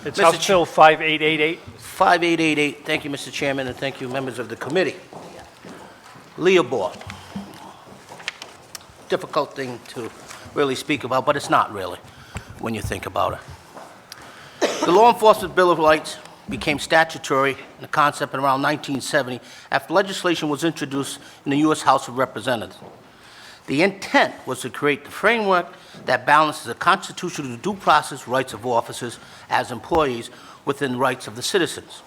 It's House Bill 5888. 5888. Thank you, Mr. Chairman, and thank you, members of the committee. LEOBOR. Difficult thing to really speak about, but it's not really when you think about it. The Law Enforcement Bill of Rights became statutory in the concept in around 1970 after legislation was introduced in the U.S. House of Representatives. The intent was to create the framework that balances the constitutional due process rights of officers as employees within the rights of the citizens.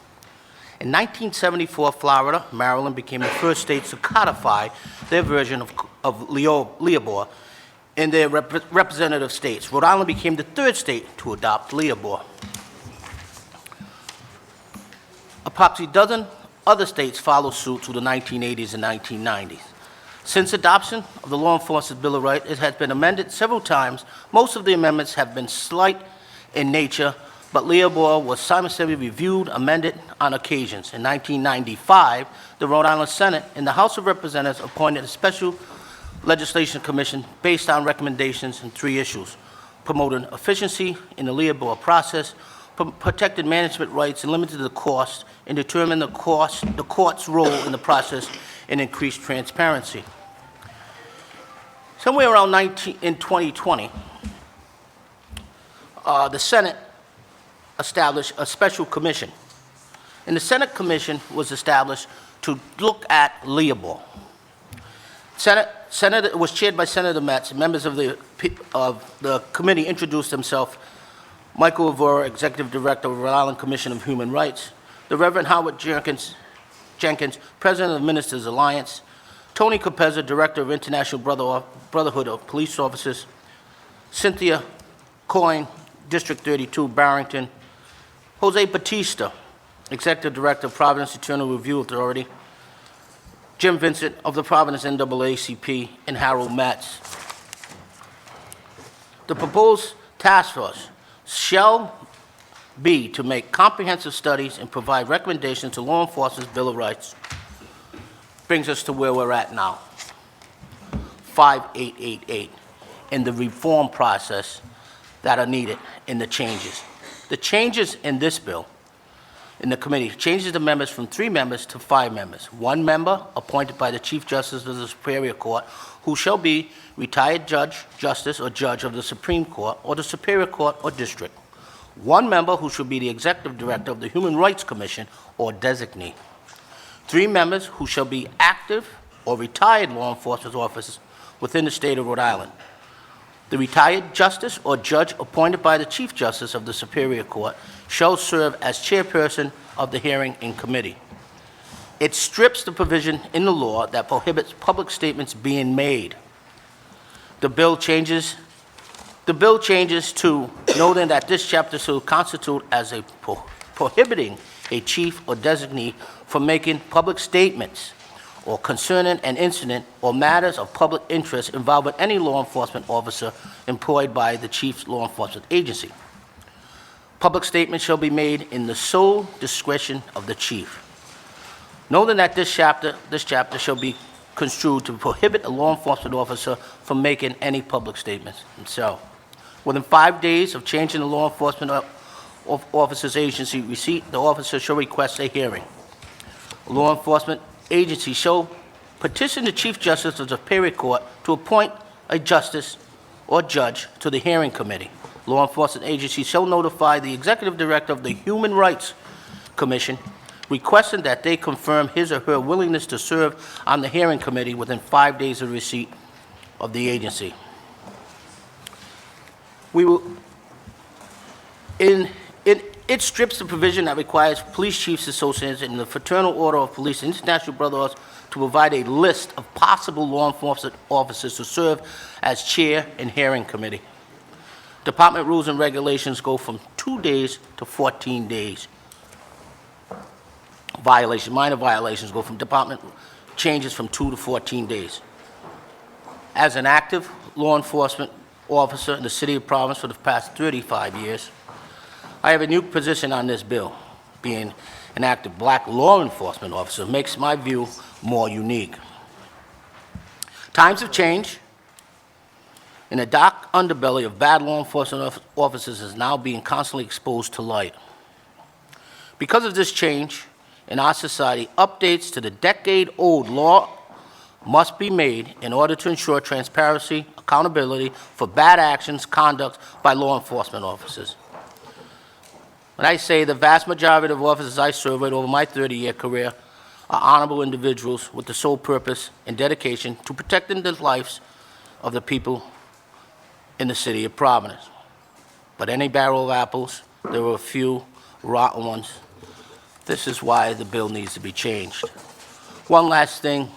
In 1974, Florida, Maryland became the first states to codify their version of LEOBOR in their representative states. Rhode Island became the third state to adopt LEOBOR. Approximately a dozen other states followed suit through the 1980s and 1990s. Since adoption of the Law Enforcement Bill of Rights, it has been amended several times. Most of the amendments have been slight in nature, but LEOBOR was simultaneously reviewed, amended on occasions. In 1995, the Rhode Island Senate and the House of Representatives appointed a special legislation commission based on recommendations in 3 issues: promoting efficiency in the LEOBOR process, protected management rights, and limited the cost, and determined the court's role in the process, and increased transparency. Somewhere around in 2020, the Senate established a special commission. And the Senate commission was established to look at LEOBOR. It was chaired by Senator Metz. Members of the committee introduced themselves: Michael Evora, Executive Director of the Rhode Island Commission of Human Rights; the Reverend Howard Jenkins, President of the Ministers Alliance; Tony Capezza, Director of International Brotherhood of Police Officers; Cynthia Coyne, District 32, Barrington; Jose Bautista, Executive Director of Providence Internal Review Authority; Vincent of the Providence NAACP; and Harold Metz. The proposed task force shall be to make comprehensive studies and provide recommendations to law enforcement's Bill of Rights. Brings us to where we're at now, 5888, and the reform process that are needed in the changes. The changes in this bill, in the committee, changes the members from 3 members to 5 members. 1 member appointed by the Chief Justice of the Superior Court, who shall be retired judge, justice, or judge of the Supreme Court, or the Superior Court, or district. 1 member who should be the Executive Director of the Human Rights Commission, or designee. 3 members who shall be active or retired law enforcement officers within the state of Rhode Island. The retired justice or judge appointed by the Chief Justice of the Superior Court shall serve as chairperson of the hearing in committee. It strips the provision in the law that prohibits public statements being made. The bill changes to noting that this chapter shall constitute as a prohibiting a chief or designee from making public statements or concerning an incident or matters of public interest involving any law enforcement officer employed by the chief's law enforcement agency. Public statements shall be made in the sole discretion of the chief. Noting that this chapter shall be construed to prohibit a law enforcement officer from making any public statements himself. Within 5 days of changing the law enforcement officer's agency receipt, the officer shall request a hearing. A law enforcement agency shall petition the Chief Justice of the Superior Court to appoint a justice or judge to the hearing committee. Law enforcement agency shall notify the Executive Director of the Human Rights Commission, requesting that they confirm his or her willingness to serve on the hearing committee within 5 days of receipt of the agency. It strips the provision that requires police chiefs associations in the Fraternal Order of Police and International Brotherhood to provide a list of possible law enforcement officers to serve as chair and hearing committee. Department rules and regulations go from 2 days to 14 days. Minor violations go from department changes from 2 to 14 days. As an active law enforcement officer in the city of Providence for the past 35 years, I have a new position on this bill. Being an active black law enforcement officer makes my view more unique. Times have changed, and the dark underbelly of bad law enforcement officers is now being constantly exposed to light. Because of this change in our society, updates to the decade-old law must be made in order to ensure transparency, accountability for bad actions, conduct by law enforcement officers. When I say the vast majority of officers I surveyed over my 30-year career are honorable individuals with the sole purpose and dedication to protecting the lives of the people in the city of Providence. But any barrel of apples, there were a few rotten ones. This is why the bill needs to be changed. One last thing,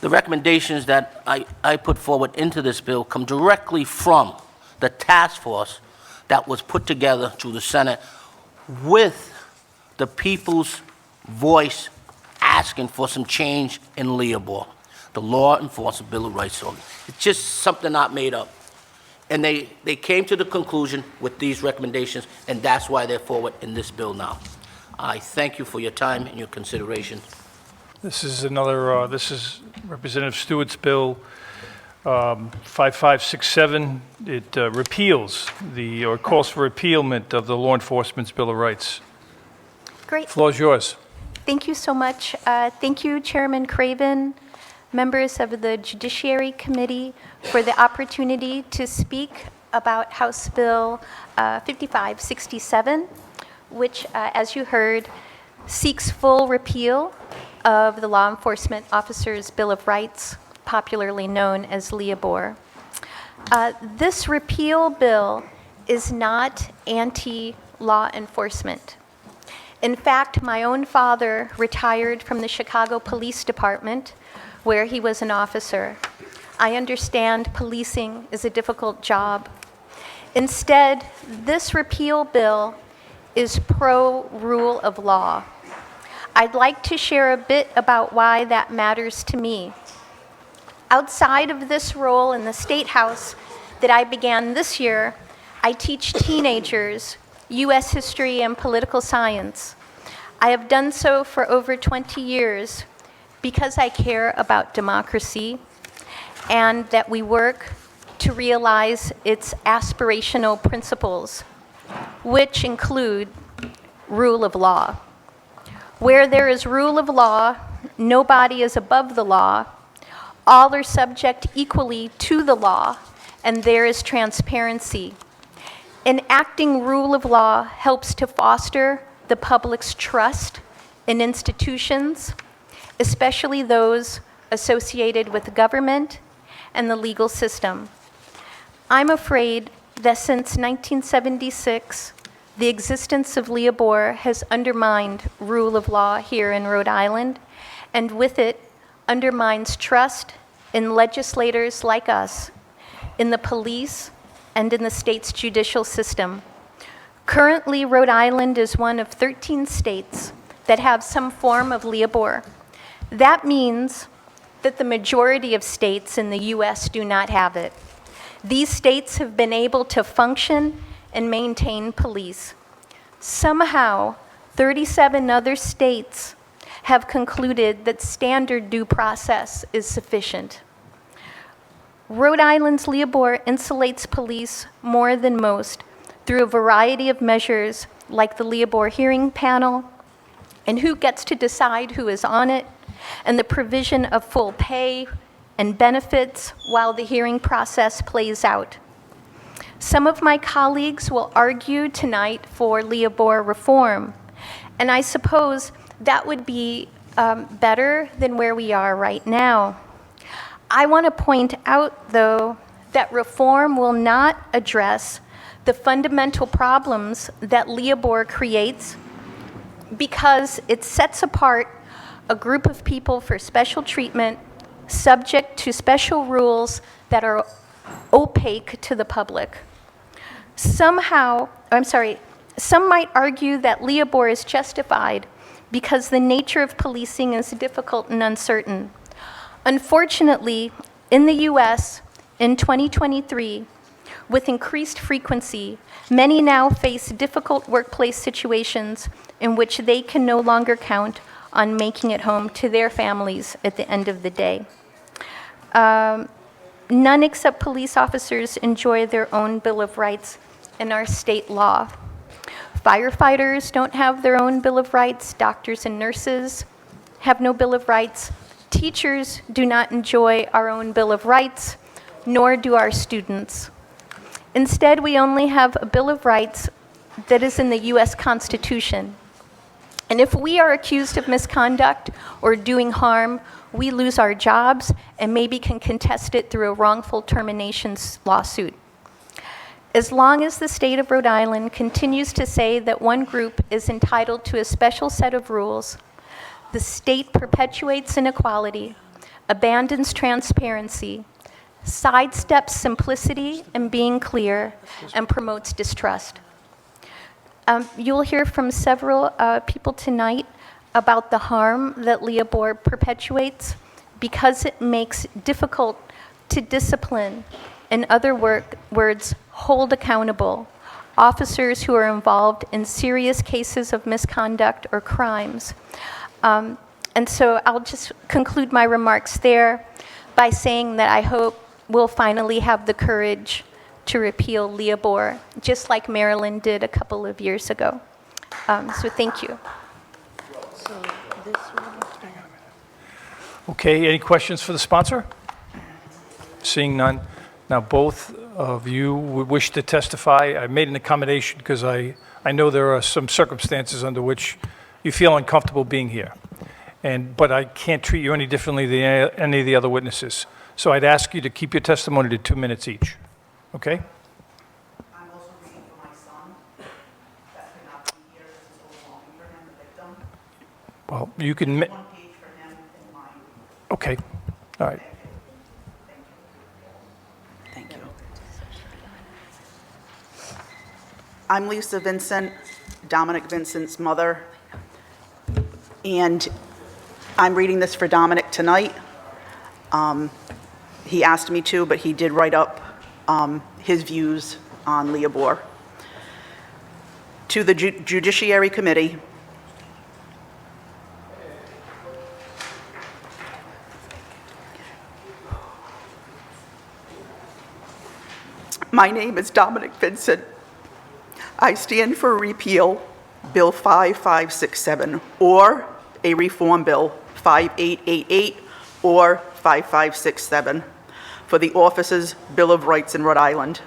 the recommendations that I put forward into this bill come directly from the task force that was put together through the Senate with the people's voice asking for some change in LEOBOR, the Law Enforcement Bill of Rights. It's just something not made up. And they came to the conclusion with these recommendations, and that's why they're forward in this bill now. I thank you for your time and your consideration. This is another, this is Representative Stewart's bill, 5567. It repeals or calls for repealment of the Law Enforcement's Bill of Rights. Great. Floor is yours. Thank you so much. Thank you, Chairman Craven, members of the Judiciary Committee, for the opportunity to speak about House Bill 5567, which, as you heard, seeks full repeal of the Law Enforcement Officers' Bill of Rights, popularly known as LEOBOR. This repeal bill is not anti-law enforcement. In fact, my own father retired from the Chicago Police Department, where he was an officer. I understand policing is a difficult job. Instead, this repeal bill is pro-rule of law. I'd like to share a bit about why that matters to me. Outside of this role in the State House that I began this year, I teach teenagers U.S. history and political science. I have done so for over 20 years because I care about democracy and that we work to realize its aspirational principles, which include rule of law. Where there is rule of law, nobody is above the law. All are subject equally to the law, and there is transparency. Enacting rule of law helps to foster the public's trust in institutions, especially those associated with government and the legal system. I'm afraid that since 1976, the existence of LEOBOR has undermined rule of law here in Rhode Island, and with it, undermines trust in legislators like us, in the police, and in the state's judicial system. Currently, Rhode Island is one of 13 states that have some form of LEOBOR. That means that the majority of states in the U.S. do not have it. These states have been able to function and maintain police. Somehow, 37 other states have concluded that standard due process is sufficient. Rhode Island's LEOBOR insulates police more than most through a variety of measures like the LEOBOR hearing panel and who gets to decide who is on it, and the provision of full pay and benefits while the hearing process plays out. Some of my colleagues will argue tonight for LEOBOR reform, and I suppose that would be better than where we are right now. I want to point out, though, that reform will not address the fundamental problems that LEOBOR creates because it sets apart a group of people for special treatment subject to special rules that are opaque to the public. Some might argue that LEOBOR is justified because the nature of policing is difficult and uncertain. Unfortunately, in the U.S., in 2023, with increased frequency, many now face difficult workplace situations in which they can no longer count on making it home to their families at the end of the day. None except police officers enjoy their own Bill of Rights in our state law. Firefighters don't have their own Bill of Rights. Doctors and nurses have no Bill of Rights. Teachers do not enjoy our own Bill of Rights, nor do our students. Instead, we only have a Bill of Rights that is in the U.S. Constitution. And if we are accused of misconduct or doing harm, we lose our jobs and maybe can contest it through a wrongful termination lawsuit. As long as the state of Rhode Island continues to say that one group is entitled to a special set of rules, the state perpetuates inequality, abandons transparency, sidesteps simplicity and being clear, and promotes distrust. You'll hear from several people tonight about the harm that LEOBOR perpetuates because it makes difficult to discipline, in other words, hold accountable, officers who are involved in serious cases of misconduct or crimes. And so I'll just conclude my remarks there by saying that I hope we'll finally have the courage to repeal LEOBOR, just like Maryland did a couple of years ago. So thank you. Okay, any questions for the sponsor? Seeing none. Now, both of you would wish to testify. I made an accommodation because I know there are some circumstances under which you feel uncomfortable being here. But I can't treat you any differently than any of the other witnesses. So I'd ask you to keep your testimony to 2 minutes each. Okay? I'm also reading for my son that could not be here. This is overwhelming for him, the victim. Well, you can... One page for him and mine. Okay. All right. Thank you. I'm Lisa Vincent, Dominic Vincent's mother, and I'm reading this for Dominic tonight. He asked me to, but he did write up his views on LEOBOR. To the Judiciary Committee, my name is Dominic Vincent. I stand for repeal Bill 5567 or a reform bill 5888 or 5567 for the officers' Bill of Rights in Rhode Island.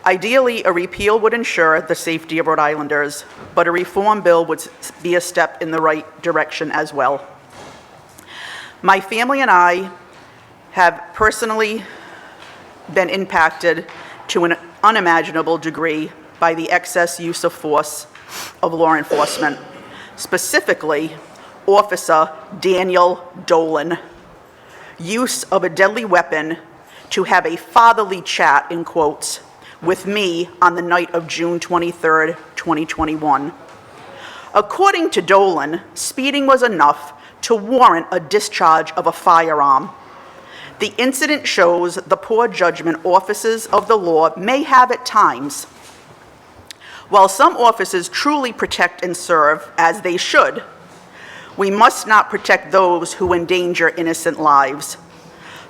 Ideally, a repeal would ensure the safety of Rhode Islanders, but a reform bill would be a step in the right direction as well. My family and I have personally been impacted to an unimaginable degree by the excess use of force of law enforcement, specifically Officer Daniel Dolan. Use of a deadly weapon to have a fatherly chat, in quotes, with me on the night of June 23rd, 2021. According to Dolan, speeding was enough to warrant a discharge of a firearm. The incident shows the poor judgment officers of the law may have at times. While some officers truly protect and serve, as they should, we must not protect those who endanger innocent lives.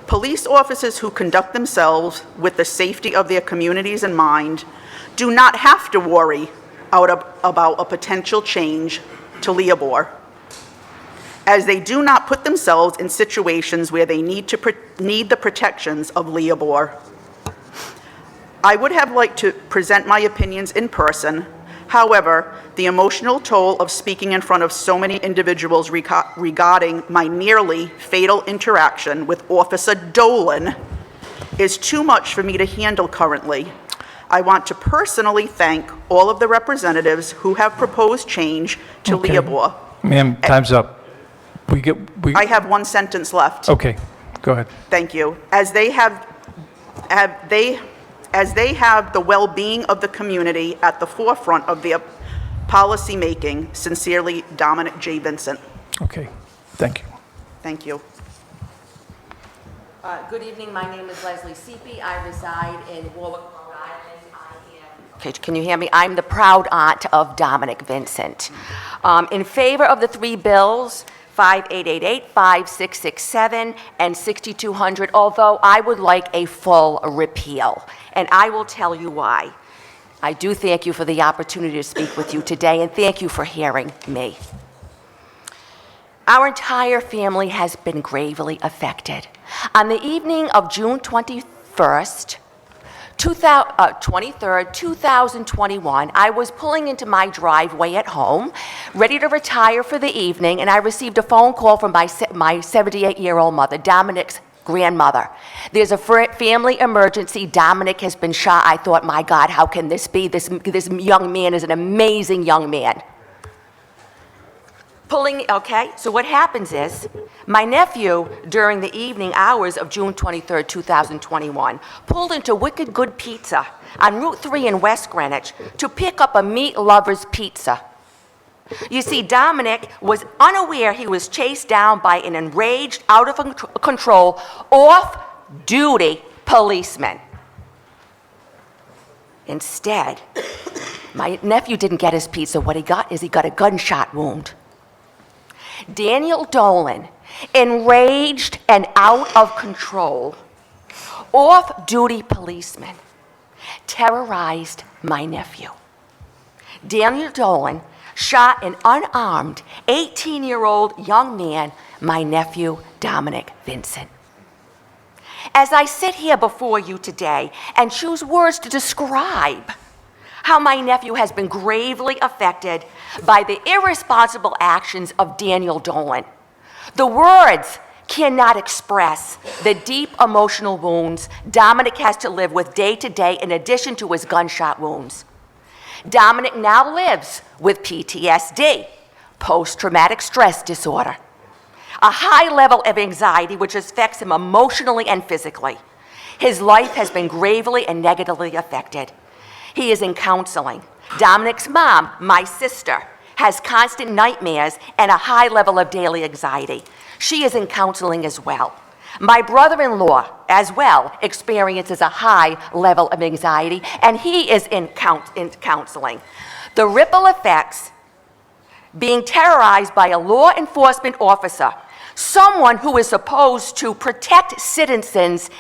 Police officers who conduct themselves with the safety of their communities in mind do not have to worry about a potential change to LEOBOR, as they do not put themselves in situations where they need the protections of LEOBOR. I would have liked to present my opinions in person. However, the emotional toll of speaking in front of so many individuals regarding my nearly fatal interaction with Officer Dolan is too much for me to handle currently. I want to personally thank all of the representatives who have proposed change to LEOBOR. Ma'am, time's up. I have one sentence left. Okay, go ahead. Thank you. As they have the well-being of the community at the forefront of their policy making. Sincerely, Dominic J. Vincent. Okay, thank you. Thank you. Good evening. My name is Leslie Seepy. I reside in Warwick, Rhode Island. Okay, can you hear me? I'm the proud aunt of Dominic Vincent. In favor of the three bills, 5888, 5667, and 6200, although I would like a full repeal, and I will tell you why. I do thank you for the opportunity to speak with you today, and thank you for hearing me. Our entire family has been gravely affected. On the evening of June 23rd, 2021, I was pulling into my driveway at home, ready to retire for the evening, and I received a phone call from my 78-year-old mother, Dominic's grandmother. There's a family emergency. Dominic has been shot. I thought, my God, how can this be? This young man is an amazing young man. Okay, so what happens is, my nephew, during the evening hours of June 23rd, 2021, pulled into Wicked Good Pizza on Route 3 in West Greenwich to pick up a meat lover's pizza. You see, Dominic was unaware he was chased down by an enraged, out-of-control, off-duty policeman. Instead, my nephew didn't get his pizza. What he got is he got a gunshot wound. Daniel Dolan, enraged and out of control, off-duty policeman, terrorized my nephew. Daniel Dolan shot an unarmed 18-year-old young man, my nephew, Dominic Vincent. As I sit here before you today and choose words to describe how my nephew has been gravely affected by the irresponsible actions of Daniel Dolan, the words cannot express the deep emotional wounds Dominic has to live with day to day in addition to his gunshot wounds. Dominic now lives with PTSD, post-traumatic stress disorder, a high level of anxiety which affects him emotionally and physically. His life has been gravely and negatively affected. He is in counseling. Dominic's mom, my sister, has constant nightmares and a high level of daily anxiety. She is in counseling as well. My brother-in-law, as well, experiences a high level of anxiety, and he is in counseling. The ripple effects, being terrorized by a law enforcement officer, someone who is supposed to protect citizens,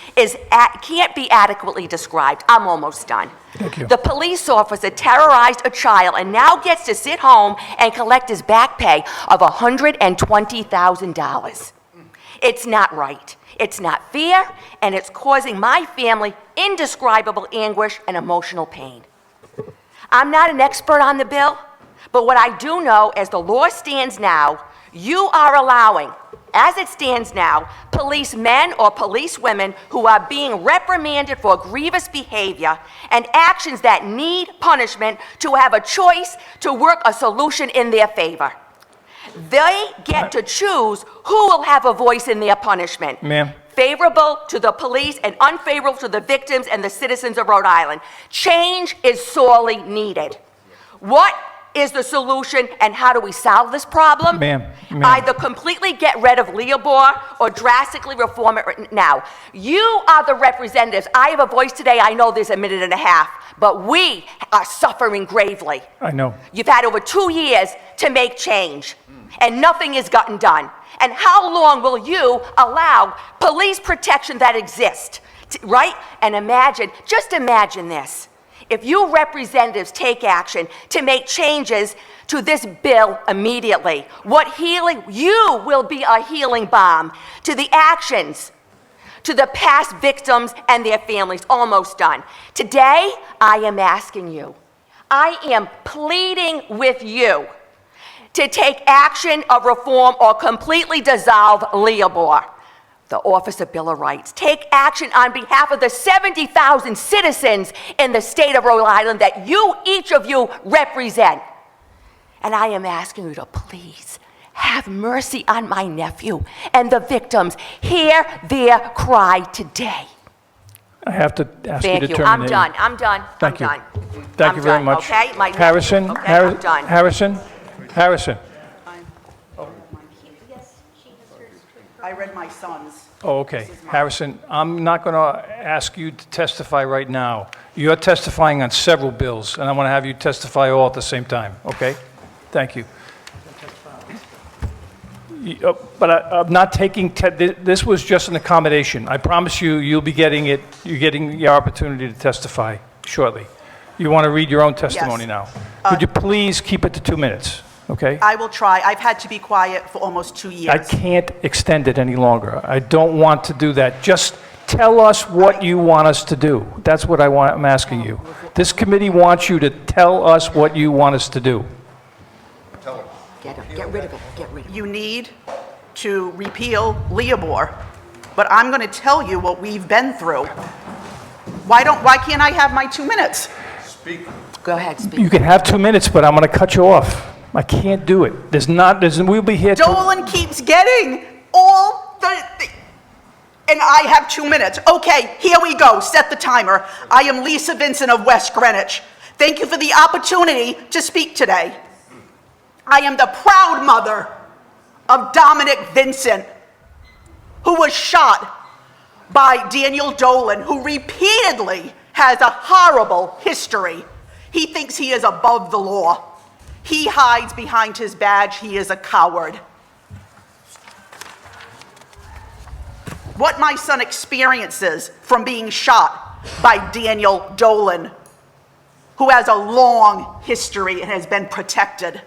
can't be adequately described. I'm almost done. Thank you. The police officer terrorized a child and now gets to sit home and collect his back pay of $120,000. It's not right. It's not fair, and it's causing my family indescribable anguish and emotional pain. I'm not an expert on the bill, but what I do know, as the law stands now, you are allowing, as it stands now, policemen or policewomen who are being reprimanded for grievous behavior and actions that need punishment to have a choice to work a solution in their favor. They get to choose who will have a voice in their punishment. Ma'am. Favorable to the police and unfavorable to the victims and the citizens of Rhode Island. Change is sorely needed. What is the solution, and how do we solve this problem? Ma'am. Either completely get rid of LEOBOR or drastically reform it right now. You are the representatives. I have a voice today. I know there's a minute and a half, but we are suffering gravely. I know. You've had over 2 years to make change, and nothing has gotten done. And how long will you allow police protection that exists, right? And just imagine this. If you representatives take action to make changes to this bill immediately, you will be a healing balm to the actions, to the past victims and their families. Almost done. Today, I am asking you, I am pleading with you to take action of reform or completely dissolve LEOBOR, the Office of Bill of Rights. Take action on behalf of the 70,000 citizens in the state of Rhode Island that each of you represent. And I am asking you to please have mercy on my nephew and the victims. Hear their cry today. I have to ask you to Thank you. terminate. I'm done. Thank you. I'm done. Thank I'm you very done, much. Okay? Harrison, Okay, I'm done. Harrison. I read my son's. Oh, okay. Harrison, I'm not going to ask you to testify right now. You're testifying on several bills, and I want to have you testify all at the same time, okay? Thank you. But I'm not taking, this was just an accommodation. I promise you, you're getting your opportunity to testify shortly. You want to read your own testimony now? Could you please keep it to 2 minutes, okay? I will try. I've had to be quiet for almost 2 years. I can't extend it any longer. I don't want to do that. Just tell us what you want us to do. That's what I'm asking you. This committee wants you to tell us what you want us to do. Get rid of it, get rid of it. You need to repeal LEOBOR, but I'm going to tell you what we've been through. Why can't I have my 2 minutes? Go ahead, speak. You can have 2 minutes, but I'm going to cut you off. I can't do it. We'll be here till... Dolan keeps getting all and I have 2 minutes. Okay, here we go. Set the timer. I am Lisa Vincent of West Greenwich. Thank you for the opportunity to speak today. I am the proud mother of Dominic Vincent, who was shot by Daniel Dolan, who repeatedly has a horrible history. He thinks he is above the law. He hides behind his badge. He is a coward. What my son experiences from being shot by Daniel Dolan, who has a long history and has been protected.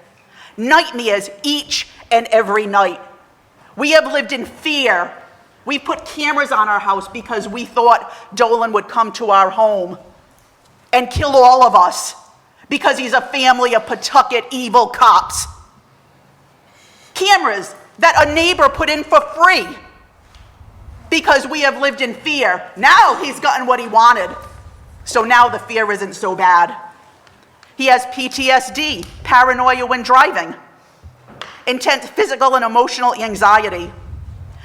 Nightmares each and every night. We have lived in fear. We put cameras on our house because we thought Dolan would come to our home and kill all of us because he's a family of Pawtucket evil cops. Cameras that a neighbor put in for free because we have lived in fear. Now he's gotten what he wanted, so now the fear isn't so bad. He has PTSD, paranoia when driving, intense physical and emotional anxiety.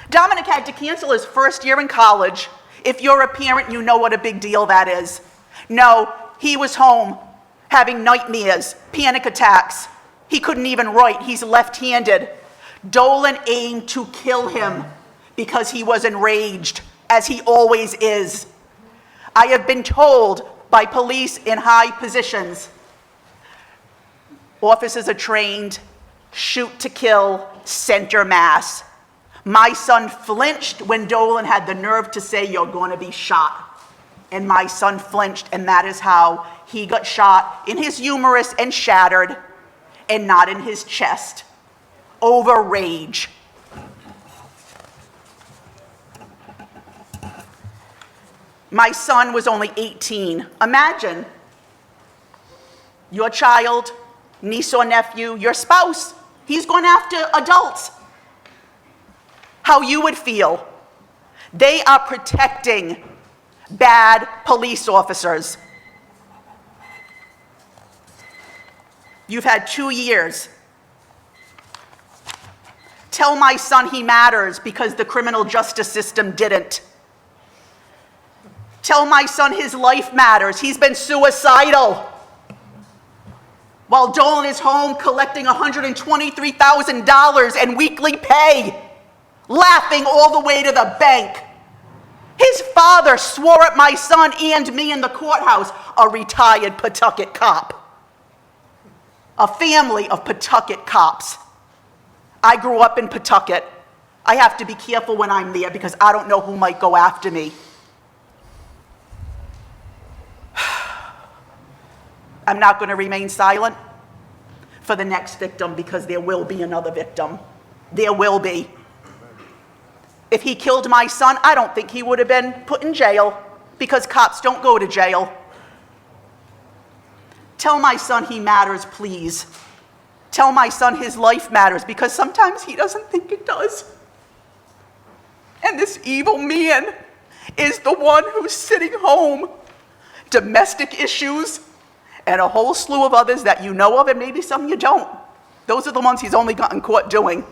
Dominic had to cancel his first year in college. If you're a parent, you know what a big deal that is. No, he was home having nightmares, panic attacks. He couldn't even write. He's left-handed. Dolan aimed to kill him because he was enraged, as he always is. I have been told by police in high positions, officers are trained, shoot to kill, center mass. My son flinched when Dolan had the nerve to say, "You're going to be shot." And my son flinched, and that is how he got shot, in his humerus and shattered, and not in his chest, over rage. My son was only 18. Imagine your child, niece or nephew, your spouse, he's going after adults. How you would feel. They are protecting bad police officers. You've had 2 years. Tell my son he matters because the criminal justice system didn't. Tell my son his life matters. He's been suicidal. While Dolan is home collecting $123,000 in weekly pay, laughing all the way to the bank. His father swore at my son and me in the courthouse, a retired Pawtucket cop. A family of Pawtucket cops. I grew up in Pawtucket. I have to be careful when I'm there because I don't know who might go after me. I'm not going to remain silent for the next victim because there will be another victim. There will be. If he killed my son, I don't think he would have been put in jail because cops don't go to jail. Tell my son he matters, please. Tell my son his life matters because sometimes he doesn't think it does. And this evil man is the one who's sitting home. Domestic issues and a whole slew of others that you know of and maybe some you don't. Those are the ones he's only gotten caught doing.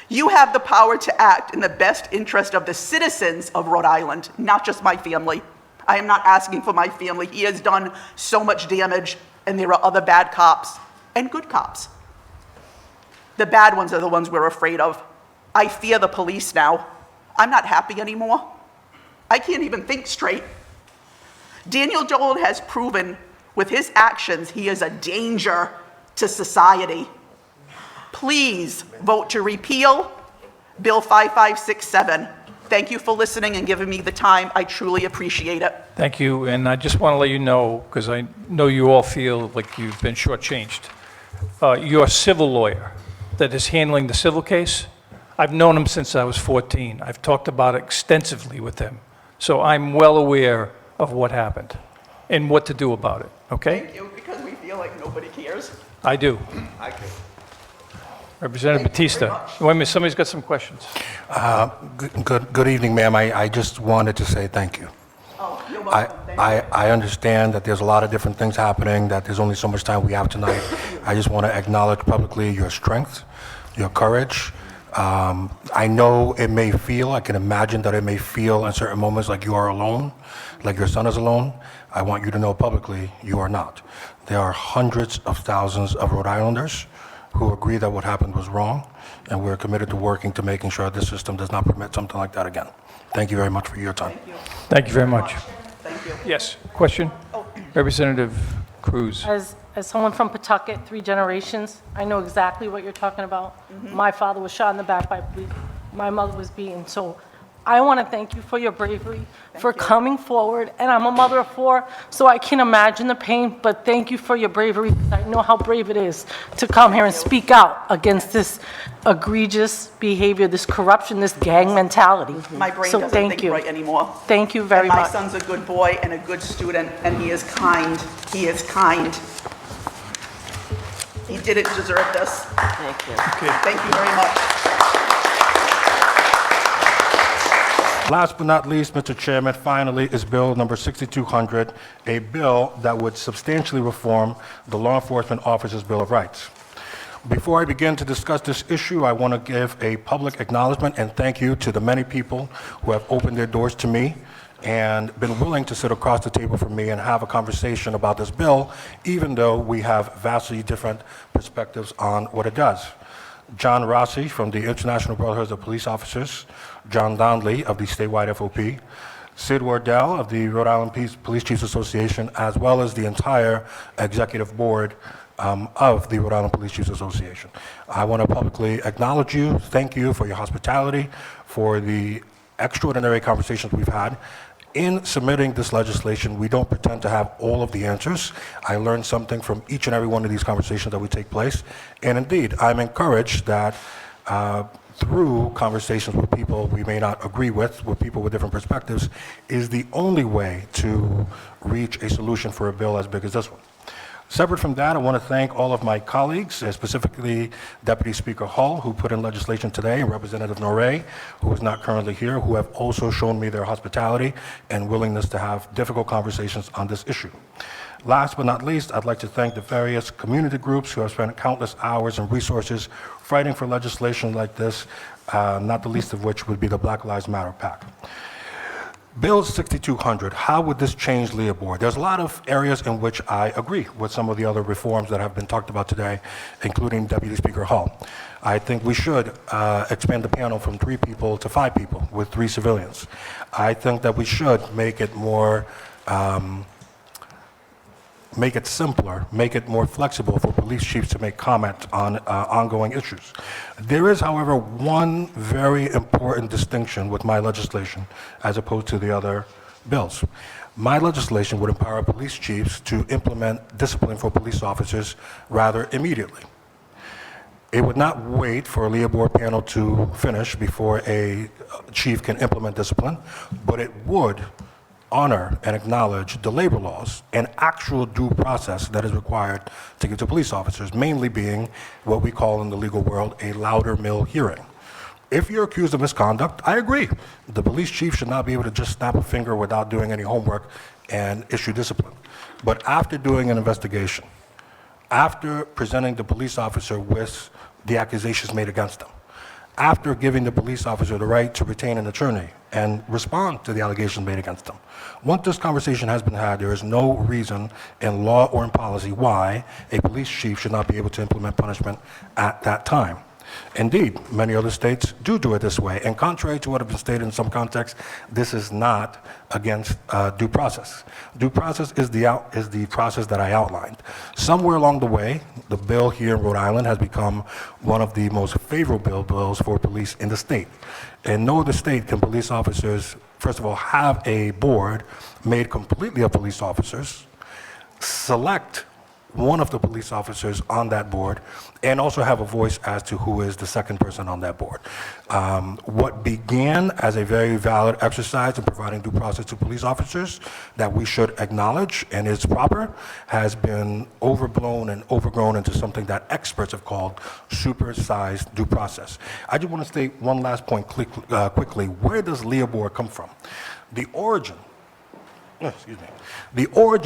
You have the power to act in the best interest of the citizens of Rhode Island, not just my family. I am not asking for my family. He has done so much damage, and there are other bad cops and good cops. The bad ones are the ones we're afraid of. I fear the police now. I'm not happy anymore. I can't even think straight. Daniel Dolan has proven with his actions he is a danger to society. please vote to repeal Bill 5567. Thank you for listening and giving me the time. I truly appreciate it. Thank you, and I just want to let you know, because I know you all feel like you've been shortchanged. Your civil lawyer that is handling the civil case, I've known him since I was 14. I've talked about it extensively with him. So I'm well aware of what happened and what to do about it, okay? Thank you, because we feel like nobody cares. I do. I do. Representative Thank you very Bautista. much. Wait a minute, somebody's got some questions. Good evening, ma'am. I just wanted to say thank you. Oh, you're welcome. Thank you. I understand that there's a lot of different things happening, that there's only so much time we have tonight. I just want to acknowledge publicly your strength, your courage. I know it may feel, I can imagine that it may feel in certain moments like you are alone, like your son is alone. I want you to know publicly you are not. There are hundreds of thousands of Rhode Islanders who agree that what happened was wrong, and we're committed to working to making sure this system does not permit something like that again. Thank you very much for your time. Thank you. Thank you very much. Thank you. Yes, question? Representative Cruz. As someone from Pawtucket, 3 generations, I know exactly what you're talking about. My father was shot in the back by police. My mother was beaten. So I want to thank you for your bravery, for coming forward. And I'm a mother of 4, so I can imagine the pain, but thank you for your bravery, because I know how brave it is to come here and speak out against this egregious behavior, this corruption, this gang mentality. My brain So doesn't thank think you. right anymore. Thank you very And my much. son's a good boy and a good student, and he is kind. He is kind. He didn't deserve this. Thank you. Thank you very much. Last but not least, Mr. Chairman, finally is Bill number 6200, a bill that would substantially reform the Law Enforcement Officers' Bill of Rights. Before I begin to discuss this issue, I want to give a public acknowledgement and thank you to the many people who have opened their doors to me and been willing to sit across the table from me and have a conversation about this bill, even though we have vastly different perspectives on what it does. John Rossi from the International Brotherhood of Police Officers, John Donnelly of the statewide FOP, Sid Wardell of the Rhode Island Police Chiefs Association, as well as the entire executive board of the Rhode Island Police Chiefs Association. I want to publicly acknowledge you, thank you for your hospitality, for the extraordinary conversations we've had. In submitting this legislation, we don't pretend to have all of the answers. I learned something from each and every one of these conversations that would take place. And indeed, I'm encouraged that through conversations with people we may not agree with people with different perspectives, is the only way to reach a solution for a bill as big as this one. Separate from that, I want to thank all of my colleagues, specifically Deputy Speaker Hull, who put in legislation today, and Representative Norrie, who is not currently here, who have also shown me their hospitality and willingness to have difficult conversations on this issue. Last but not least, I'd like to thank the various community groups who have spent countless hours and resources fighting for legislation like this, not the least of which would be the Black Lives Matter PAC. Bill 6200, how would this change LEOBOR? There's a lot of areas in which I agree with some of the other reforms that have been talked about today, including Deputy Speaker Hull. I think we should expand the panel from 3 people to 5 people with 3 civilians. I think that we should make it more make it simpler, make it more flexible for police chiefs to make comment on ongoing issues. There is, however, one very important distinction with my legislation as opposed to the other bills. My legislation would empower police chiefs to implement discipline for police officers rather immediately. It would not wait for a LEOBOR panel to finish before a chief can implement discipline, but it would honor and acknowledge the labor laws and actual due process that is required to give to police officers, mainly being what we call in the legal world a Loudermill hearing. If you're accused of misconduct, I agree. The police chief should not be able to just snap a finger without doing any homework and issue discipline. But after doing an investigation, after presenting the police officer with the accusations made against them, after giving the police officer the right to retain an attorney and respond to the allegations made against them. Once this conversation has been had, there is no reason in law or in policy why a police chief should not be able to implement punishment at that time. Indeed, many other states do it this way, and contrary to what has been stated in some contexts, this is not against due process. Due process is the process that I outlined. Somewhere along the way, the bill here in Rhode Island has become one of the most favorable bills for police in the state. In no other state can police officers, first of all, have a board made completely of police officers, select one of the police officers on that board, and also have a voice as to who is the second person on that board. What began as a very valid exercise in providing due process to police officers that we should acknowledge and is proper has been overblown and overgrown into something that experts have called supersized due process. I just want to state one last point quickly. Where does LEOBOR come from? The origin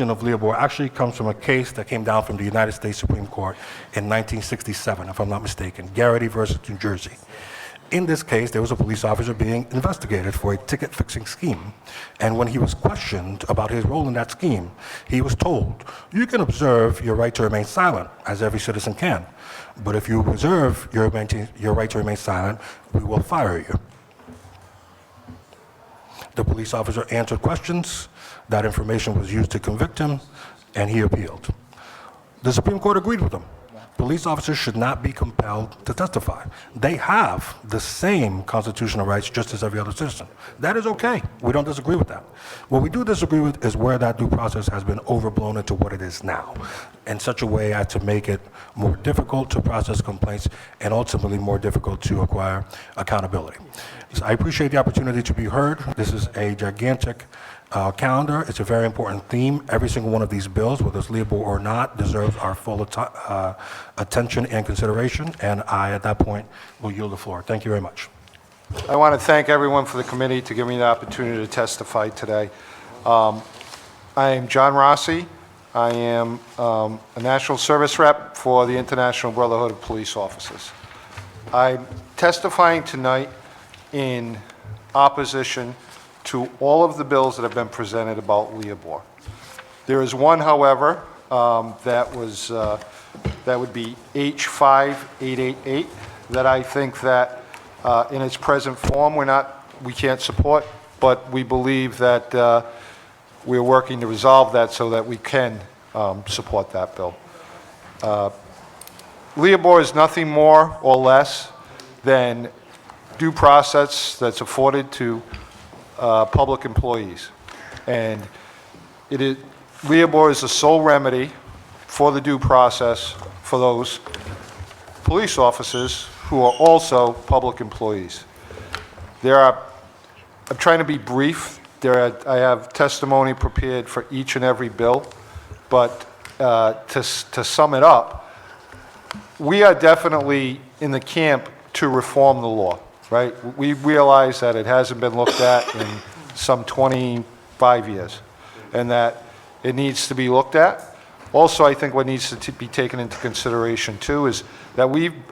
of LEOBOR actually comes from a case that came down from the United States Supreme Court in 1967, if I'm not mistaken, Garrity versus New Jersey. In this case, there was a police officer being investigated for a ticket-fixing scheme. And when he was questioned about his role in that scheme, he was told, you can observe your right to remain silent, as every citizen can. But if you reserve your right to remain silent, we will fire you. The police officer answered questions. That information was used to convict him, and he appealed. The Supreme Court agreed with him. Police officers should not be compelled to testify. They have the same constitutional rights just as every other citizen. That is okay. We don't disagree with that. What we do disagree with is where that due process has been overblown into what it is now, in such a way as to make it more difficult to process complaints and ultimately more difficult to acquire accountability. So I appreciate the opportunity to be heard. This is a gigantic calendar. It's a very important theme. Every single one of these bills, whether it's LEOBOR or not, deserves our full attention and consideration, and I, at that point, will yield the floor. Thank you very much. I want to thank everyone for the committee to give me the opportunity to testify today. I am John Rossi. I am a national service rep for the International Brotherhood of Police Officers. I'm testifying tonight in opposition to all of the bills that have been presented about LEOBOR. There is one, however, that would be H5888, that I think that in its present form we can't support, but we believe that we're working to resolve that so that we can support that bill. LEOBOR is nothing more or less than due process that's afforded to public employees. And LEOBOR is the sole remedy for the due process for those police officers who are also public employees. I'm trying to be brief. I have testimony prepared for each and every bill, but to sum it up, we are definitely in the camp to reform the law. Right? We realize that it hasn't been looked at in some 25 years, and that it needs to be looked at. Also, I think what needs to be taken into consideration, too, is that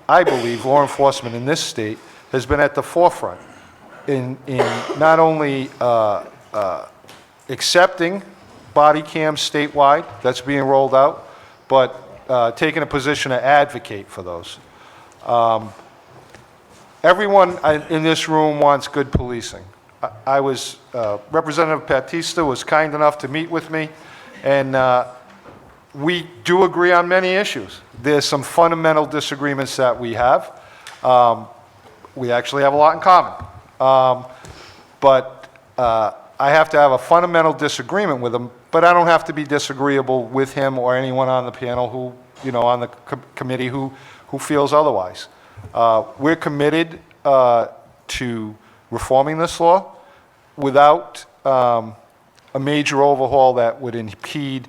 I believe law enforcement in this state has been at the forefront in not only accepting body cams statewide, that's being rolled out, but taking a position to advocate for those. Everyone in this room wants good policing. Representative Bautista was kind enough to meet with me, and we do agree on many issues. There's some fundamental disagreements that we have. We actually have a lot in common. But I have to have a fundamental disagreement with him, but I don't have to be disagreeable with him or anyone on the panel on the committee who feels otherwise. We're committed to reforming this law without a major overhaul that would impede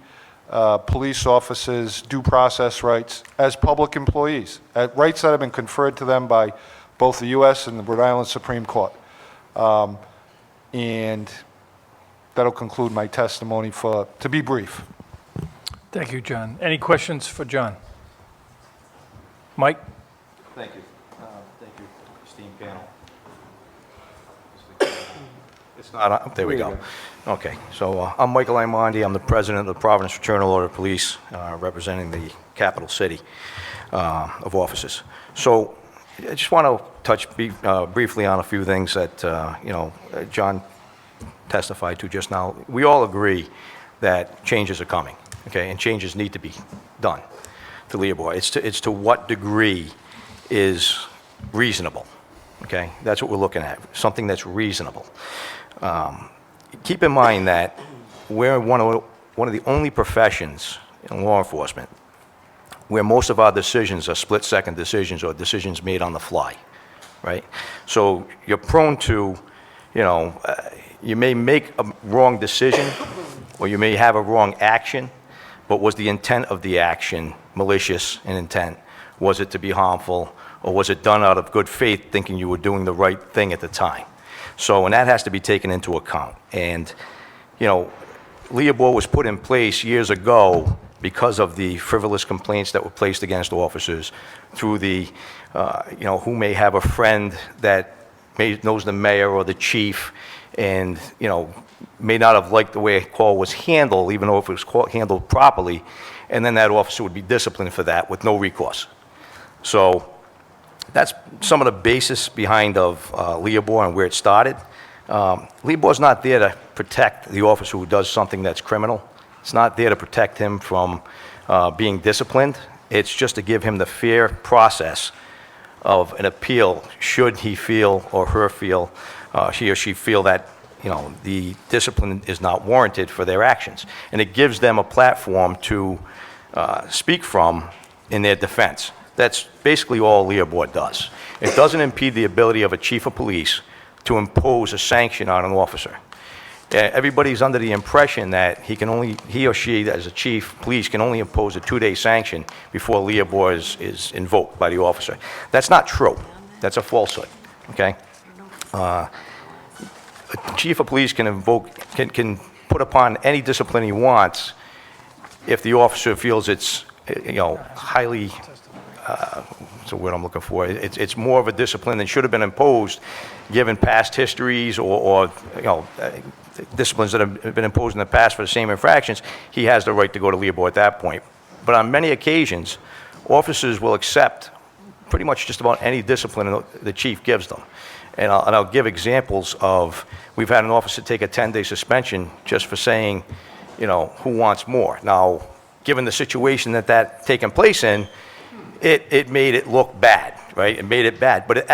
police officers' due process rights as public employees, rights that have been conferred to them by both the U.S. and the Rhode Island Supreme Court. And that'll conclude my testimony to be brief. Thank you, John. Any questions for John? Mike? Thank you. Thank you, esteemed panel. It's not, there we go. Okay, so I'm Michael Aimondi. I'm the president of the Providence Fraternal Order of Police, representing the capital city of officers. So I just want to touch briefly on a few things that, John testified to just now. We all agree that changes are coming, okay, and changes need to be done to LEOBOR. It's to what degree is reasonable, okay? That's what we're looking at, something that's reasonable. Keep in mind that we're one of the only professions in law enforcement where most of our decisions are split-second decisions or decisions made on the fly, right? So you're prone to, you may make a wrong decision or you may have a wrong action, but was the intent of the action malicious in intent? Was it to be harmful, or was it done out of good faith thinking you were doing the right thing at the time? So, and that has to be taken into account. And, LEOBOR was put in place years ago because of the frivolous complaints that were placed against officers through the, who may have a friend that knows the mayor or the chief and, may not have liked the way a call was handled, even though if it was handled properly, and then that officer would be disciplined for that with no recourse. So that's some of the basis behind of LEOBOR and where it started. LEOBOR's not there to protect the officer who does something that's criminal. It's not there to protect him from being disciplined. It's just to give him the fair process of an appeal should he feel or her feel, he or she feel that the discipline is not warranted for their actions. And it gives them a platform to speak from in their defense. That's basically all LEOBOR does. It doesn't impede the ability of a chief of police to impose a sanction on an officer. Everybody's under the impression that he or she, as a chief of police, can only impose a 2-day sanction before LEOBOR is invoked by the officer. That's not true. That's a falsehood, okay? A chief of police can can put upon any discipline he wants if the officer feels it's, highly, what's the word I'm looking for? It's more of a discipline that should have been imposed given past histories or disciplines that have been imposed in the past for the same infractions. He has the right to go to LEOBOR at that point. But on many occasions, officers will accept pretty much just about any discipline the chief gives them. And I'll give examples of, we've had an officer take a 10-day suspension just for saying, who wants more? Now, given the situation that taken place in, it made it look bad, right? It made it bad. But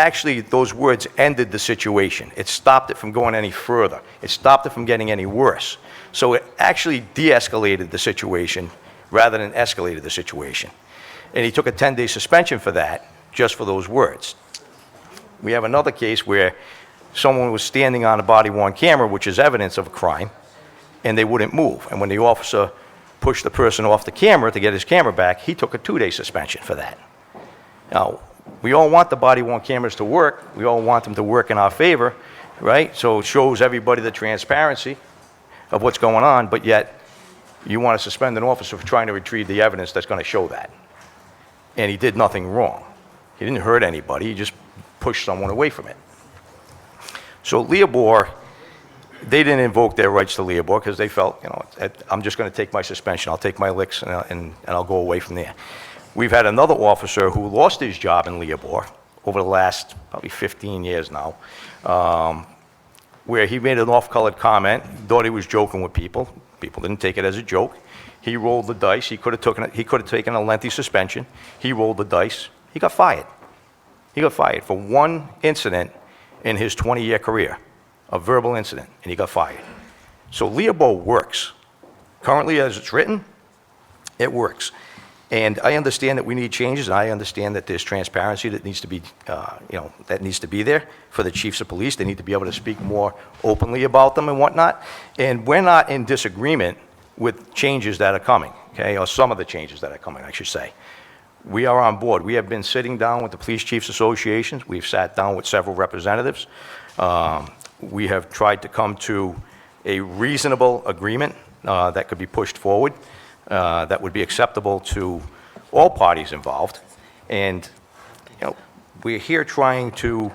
those words ended the situation. It stopped it from going any further. It stopped it from getting any worse. So it actually de-escalated the situation rather than escalated the situation. And he took a 10-day suspension for that, just for those words. We have another case where someone was standing on a body-worn camera, which is evidence of a crime, and they wouldn't move. And when the officer pushed the person off the camera to get his camera back, he took a 2-day suspension for that. Now, we all want the body-worn cameras to work. We all want them to work in our favor, right? So it shows everybody the transparency of what's going on, but yet you want to suspend an officer for trying to retrieve the evidence that's going to show that. And he did nothing wrong. He didn't hurt anybody. He just pushed someone away from it. So LEOBOR, they didn't invoke their rights to LEOBOR because they felt, I'm just going to take my suspension. I'll take my licks and I'll go away from there. We've had another officer who lost his job in LEOBOR over the last probably 15 years now, where he made an off-colored comment, thought he was joking with people. People didn't take it as a joke. He rolled the dice. He could have taken a lengthy suspension. He rolled the dice. He got fired. He got fired for one incident in his 20-year career, a verbal incident, and he got fired. So LEOBOR works. Currently, as it's written, it works. And I understand that we need changes, and I understand that there's transparency that needs to be, that needs to be there for the chiefs of police. They need to be able to speak more openly about them and whatnot. And we're not in disagreement with changes that are coming, okay, or some of the changes that are coming, I should say. We are on board. We have been sitting down with the police chiefs associations. We've sat down with several representatives. We have tried to come to a reasonable agreement that could be pushed forward, that would be acceptable to all parties involved. And, we're here trying to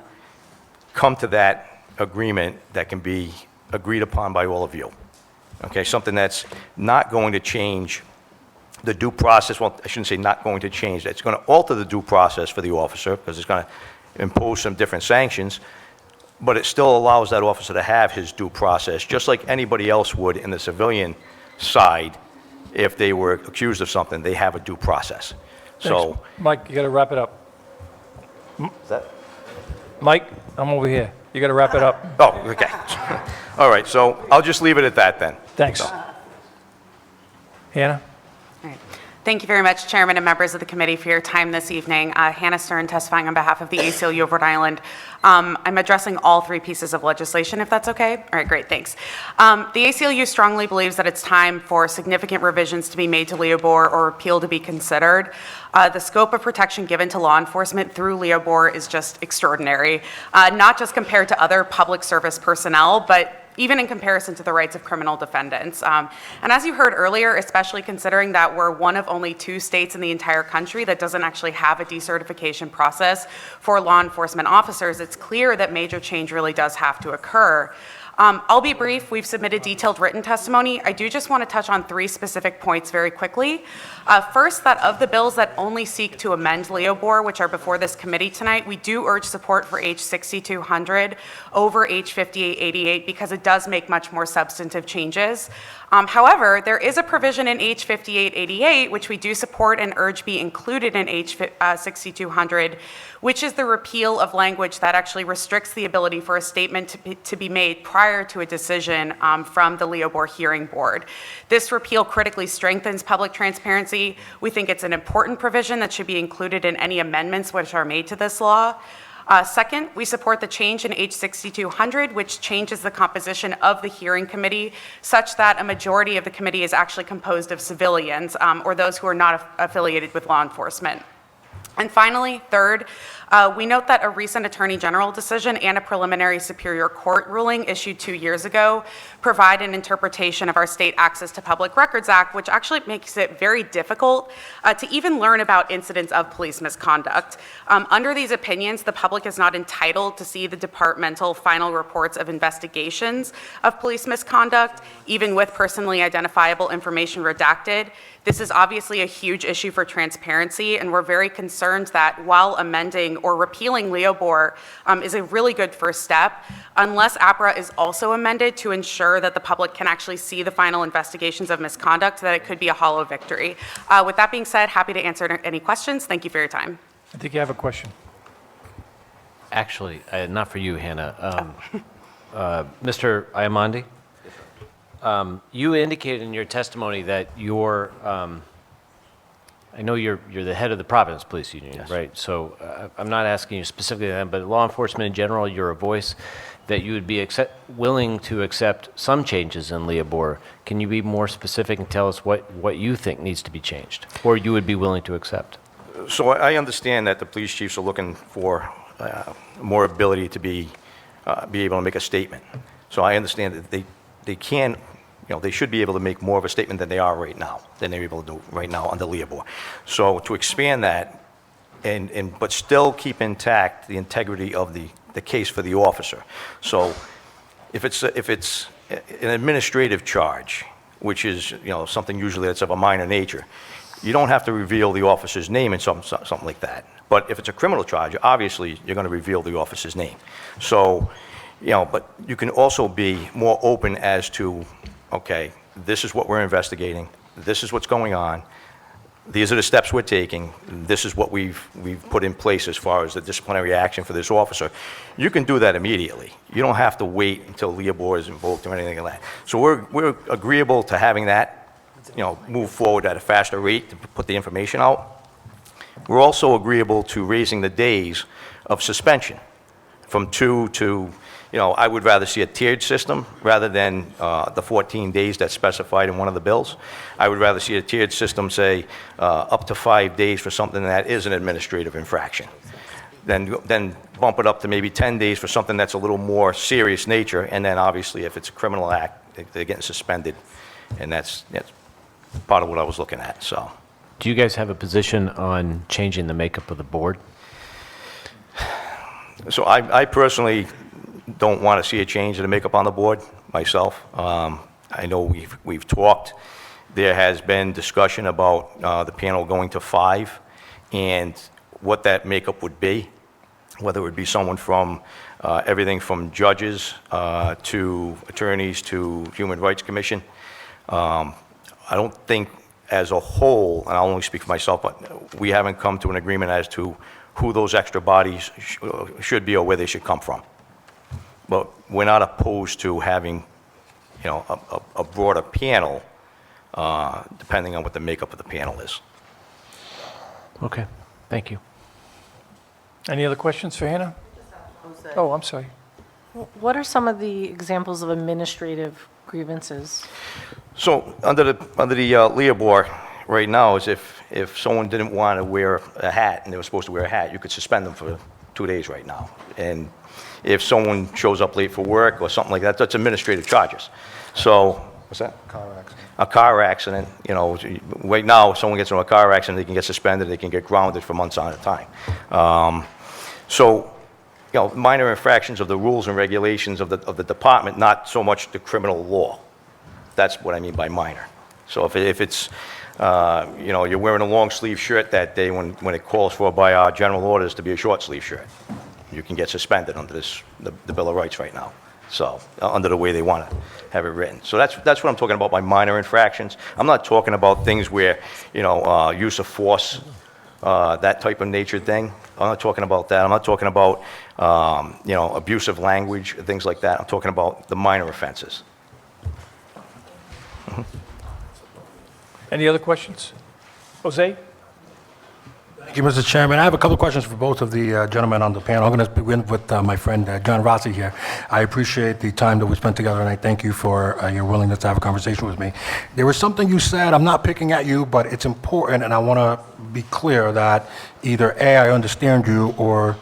come to that agreement that can be agreed upon by all of you. Okay, something that's not going to change the due process. Well, I shouldn't say not going to change. It's going to alter the due process for the officer because it's going to impose some different sanctions, but it still allows that officer to have his due process, just like anybody else would in the civilian side. If they were accused of something, they have a due process. So, Thanks. Mike, you got to wrap it up. Mike, I'm over here. You got to wrap it up. oh, okay. All right, so I'll just leave it at that then. Thanks. Hannah? All right. Thank you very much, Chairman and members of the committee, for your time this evening. Hannah Stern, testifying on behalf of the ACLU of Rhode Island. I'm addressing all three pieces of legislation, if that's okay. All right, great, thanks. The ACLU strongly believes that it's time for significant revisions to be made to LEOBOR or repeal to be considered. The scope of protection given to law enforcement through LEOBOR is just extraordinary, not just compared to other public service personnel, but even in comparison to the rights of criminal defendants. And as you heard earlier, especially considering that we're one of only 2 states in the entire country that doesn't actually have a decertification process for law enforcement officers, it's clear that major change really does have to occur. I'll be brief. We've submitted detailed written testimony. I do just want to touch on 3 specific points very quickly. First, that of the bills that only seek to amend LEOBOR, which are before this committee tonight, we do urge support for H 6200 over H 5888 because it does make much more substantive changes. However, there is a provision in H 5888, which we do support and urge be included in H 6200, which is the repeal of language that actually restricts the ability for a statement to be made prior to a decision from the LEOBOR hearing board. This repeal critically strengthens public transparency. We think it's an important provision that should be included in any amendments which are made to this law. Second, we support the change in H 6200, which changes the composition of the hearing committee such that a majority of the committee is actually composed of civilians or those who are not affiliated with law enforcement. And finally, third, we note that a recent Attorney General decision and a preliminary Superior Court ruling issued 2 years ago provide an interpretation of our State Access to Public Records Act, which actually makes it very difficult to even learn about incidents of police misconduct. Under these opinions, the public is not entitled to see the departmental final reports of investigations of police misconduct, even with personally identifiable information redacted. This is obviously a huge issue for transparency, and we're very concerned that while amending or repealing LEOBOR is a really good first step, unless APRA is also amended to ensure that the public can actually see the final investigations of misconduct, that it could be a hollow victory. With that being said, happy to answer any questions. Thank you for your time. I think you have a question. Actually, not for you, Hannah. Mr. Ayamondi? You indicated in your testimony that you're, I know you're the head of the Providence Police Union, Yes. right? So I'm not asking you specifically that, but law enforcement in general, you're a voice that you would be willing to accept some changes in LEOBOR. Can you be more specific and tell us what you think needs to be changed, or you would be willing to accept? So I understand that the police chiefs are looking for more ability to be able to make a statement. So I understand that they can, they should be able to make more of a statement than they are right now, than they're able to do right now under LEOBOR. So to expand that, but still keep intact the integrity of the case for the officer. So if it's an administrative charge, which is something usually that's of a minor nature, you don't have to reveal the officer's name in something like that. But if it's a criminal charge, obviously you're going to reveal the officer's name. So, but you can also be more open as to, okay, this is what we're investigating, this is what's going on, these are the steps we're taking, this is what we've put in place as far as the disciplinary action for this officer. You can do that immediately. You don't have to wait until LEOBOR is invoked or anything like that. So we're agreeable to having that, move forward at a faster rate to put the information out. We're also agreeable to raising the days of suspension from 2 to, I would rather see a tiered system rather than the 14 days that's specified in one of the bills. I would rather see a tiered system, say, up to 5 days for something that is an administrative infraction. Then bump it up to maybe 10 days for something that's a little more serious nature, and then obviously if it's a criminal act, they're getting suspended, and that's part of what I was looking at, so. Do you guys have a position on changing the makeup of the board? So I personally don't want to see a change in the makeup on the board myself. I know we've talked. There has been discussion about the panel going to 5 and what that makeup would be. whether it would be someone from, everything from judges to attorneys to Human Rights Commission. I don't think as a whole, and I'll only speak for myself, but we haven't come to an agreement as to who those extra bodies should be or where they should come from. But we're not opposed to having, you know, a broader panel, depending on what the makeup of the panel is. Okay, thank you. Any other questions for Hannah? Oh, I'm sorry. What are some of the examples of administrative grievances? So under the LEOBOR right now is if someone didn't want to wear a hat and they were supposed to wear a hat, you could suspend them for 2 days right now. And if someone shows up late for work or something like that, that's administrative charges. So, what's that? Car accident. A car accident, you know, right now, if someone gets into a car accident, they can get suspended, they can get grounded for months on a time. So, you know, minor infractions of the rules and regulations of the department, not so much the criminal law. That's what I mean by minor. So if it's, you know, you're wearing a long sleeve shirt that day when it calls for by our general orders to be a short sleeve shirt, you can get suspended under the Bill of Rights right now. So, under the way they want to have it written. So that's what I'm talking about by minor infractions. I'm not talking about things where, you know, use of force, that type of nature thing. I'm not talking about that. I'm not talking about, you know, abusive language, things like that. I'm talking about the minor offenses. Any other questions? Jose? Thank you, Mr. Chairman. I have a couple of questions for both of the gentlemen on the panel. I'm going to begin with my friend John Rossi here. I appreciate the time that we spent together, and I thank you for your willingness to have a conversation with me. There was something you said, I'm not picking at you, but it's important, and I want to be clear that either A, I understand you, or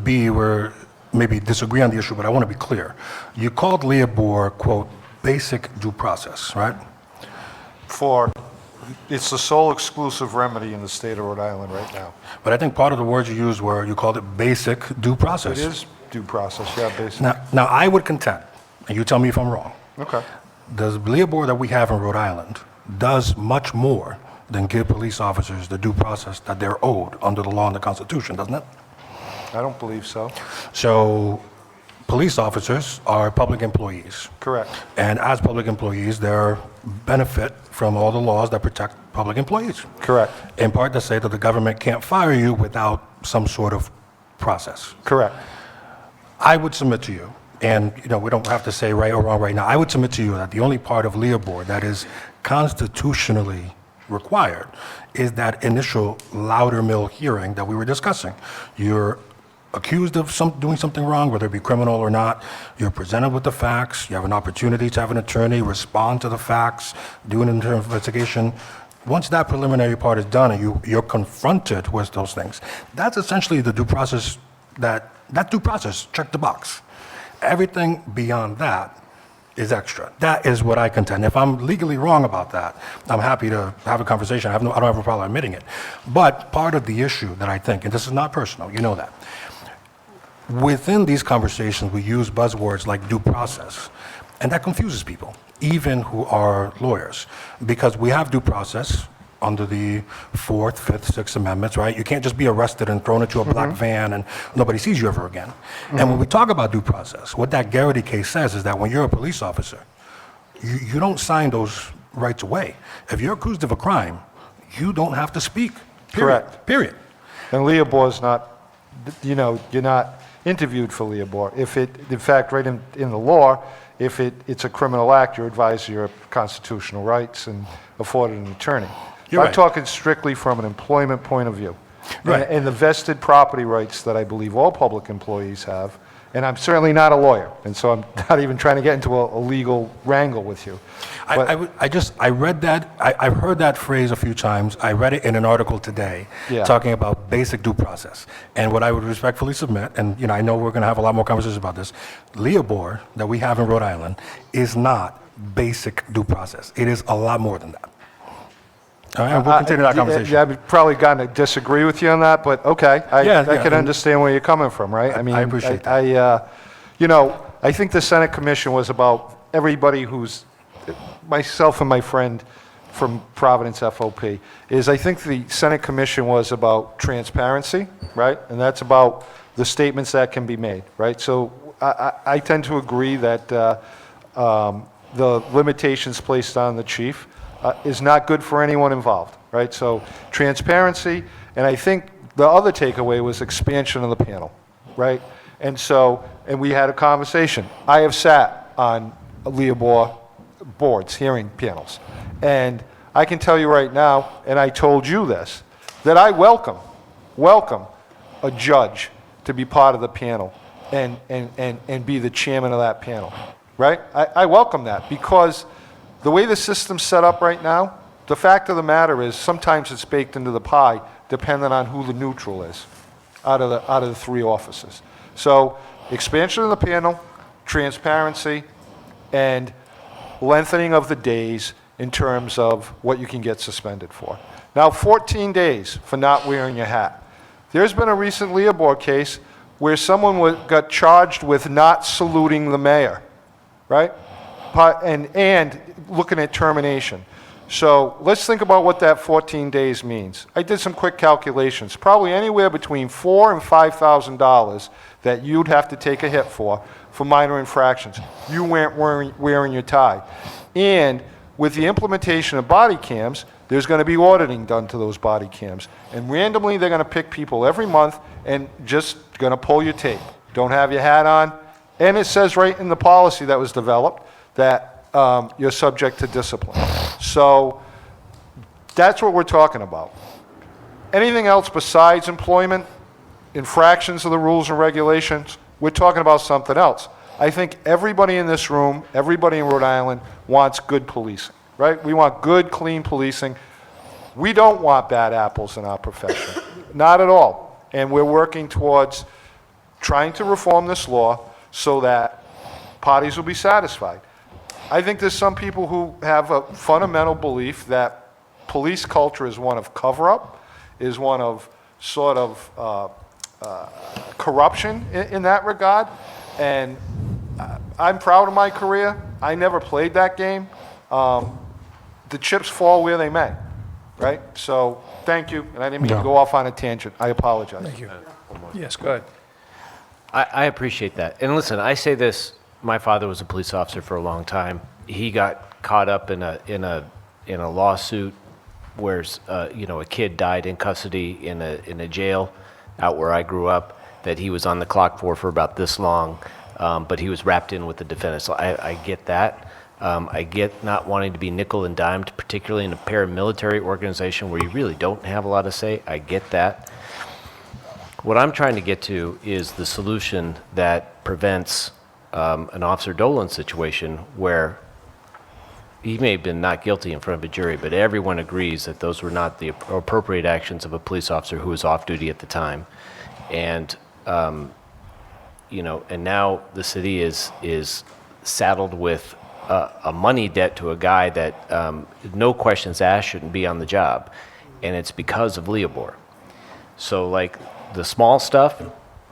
B, we're maybe disagree on the issue, but I want to be clear. You called LEOBOR, quote, basic due process, right? It's the sole exclusive remedy in the state of Rhode Island right now. But I think part of the words you used were, you called it basic due process. It is due process, yeah, basic. Now I would contend, and you tell me if I'm wrong, Okay. the LEOBOR that we have in Rhode Island does much more than give police officers the due process that they're owed under the law and the Constitution, doesn't it? I don't believe so. So police officers are public employees. Correct. And as public employees, they benefit from all the laws that protect public employees. Correct. In part to say that the government can't fire you without some sort of process. Correct. I would submit to you, and you know, we don't have to say right or wrong right now, I would submit to you that the only part of LEOBOR that is constitutionally required is that initial Loudermill hearing that we were discussing. You're accused of doing something wrong, whether it be criminal or not. You're presented with the facts. You have an opportunity to have an attorney respond to the facts, do an internal investigation. Once that preliminary part is done and you're confronted with those things, that's essentially the due process that due process, check the box. Everything beyond that is extra. That is what I contend. If I'm legally wrong about that, I'm happy to have a conversation. I don't have a problem admitting it. But part of the issue that I think, and this is not personal, you know that, within these conversations, we use buzzwords like due process, and that confuses people, even who are lawyers, because we have due process under the 4th, 5th, 6th Amendments, right? You can't just be arrested and thrown into a black van and nobody sees you ever again. And when we talk about due process, what that Garrity case says is that when you're a police officer, you don't sign those rights away. If you're accused of a crime, you don't have to speak. Period. Correct. Period. And LEOBOR is not, you know, you're not interviewed for LEOBOR. If it, in fact, right in the law, if it's a criminal act, you're advised of your constitutional rights and afforded an attorney. You're I'm right. talking strictly from an employment point of view. Right. And the vested property rights that I believe all public employees have. And I'm certainly not a lawyer, and so I'm not even trying to get into a legal wrangle with you. But- I read that, I've heard that phrase a few times. I read it in an article today Yeah. talking about basic due process. And what I would respectfully submit, and you know, I know we're going to have a lot more conversations about this, LEOBOR that we have in Rhode Island is not basic due process. It is a lot more than that. All right, and we'll continue that conversation. Yeah, I've probably going to disagree with you on that, but okay. I can and- understand where you're coming from, right? I appreciate that. You know, I think the Senate Commission was about everybody who's, myself and my friend from Providence FOP, is I think the Senate Commission was about transparency, right? And that's about the statements that can be made, right? So I tend to agree that the limitations placed on the chief is not good for anyone involved, right? So transparency, and I think the other takeaway was expansion of the panel, right? And so, and we had a conversation. I have sat on LEOBOR boards, hearing panels, and I can tell you right now, and I told you this, that I welcome a judge to be part of the panel and be the chairman of that panel, right? I welcome that, because the way the system's set up right now, the fact of the matter is sometimes it's baked into the pie depending on who the neutral is out of the three offices. So expansion of the panel, transparency, and lengthening of the days in terms of what you can get suspended for. Now, 14 days for not wearing your hat. There's been a recent LEOBOR case where someone got charged with not saluting the mayor, right? And looking at termination. So let's think about what that 14 days means. I did some quick calculations. Probably anywhere between $4,000 and $5,000 that you'd have to take a hit for minor infractions. You weren't wearing your tie. And with the implementation of body cams, there's going to be auditing done to those body cams. And randomly, they're going to pick people every month and just going to pull your tape. Don't have your hat on. And it says right in the policy that was developed that you're subject to discipline. So that's what we're talking about. Anything else besides employment, infractions of the rules and regulations, we're talking about something else. I think everybody in this room, everybody in Rhode Island wants good policing, right? We want good, clean policing. We don't want bad apples in our profession, not at all. And we're working towards trying to reform this law so that parties will be satisfied. I think there's some people who have a fundamental belief that police culture is one of cover-up, is one of sort of corruption in that regard. And I'm proud of my career. I never played that game. The chips fall where they may, right? So thank you. And I didn't mean to go off on a tangent. I apologize. Thank you. Yes, go ahead. I appreciate that. And listen, I say this, my father was a police officer for a long time. He got caught up in a lawsuit where a kid died in custody in a jail out where I grew up that he was on the clock for about this long, but he was wrapped in with the defendant. So I get that. I get not wanting to be nickel and dimed, particularly in a paramilitary organization where you really don't have a lot to say. I get that. What I'm trying to get to is the solution that prevents an Officer Dolan situation where he may have been not guilty in front of a jury, but everyone agrees that those were not the appropriate actions of a police officer who was off duty at the time. And, and now the city is saddled with a money debt to a guy that no questions asked shouldn't be on the job. And it's because of LEOBOR. So like the small stuff,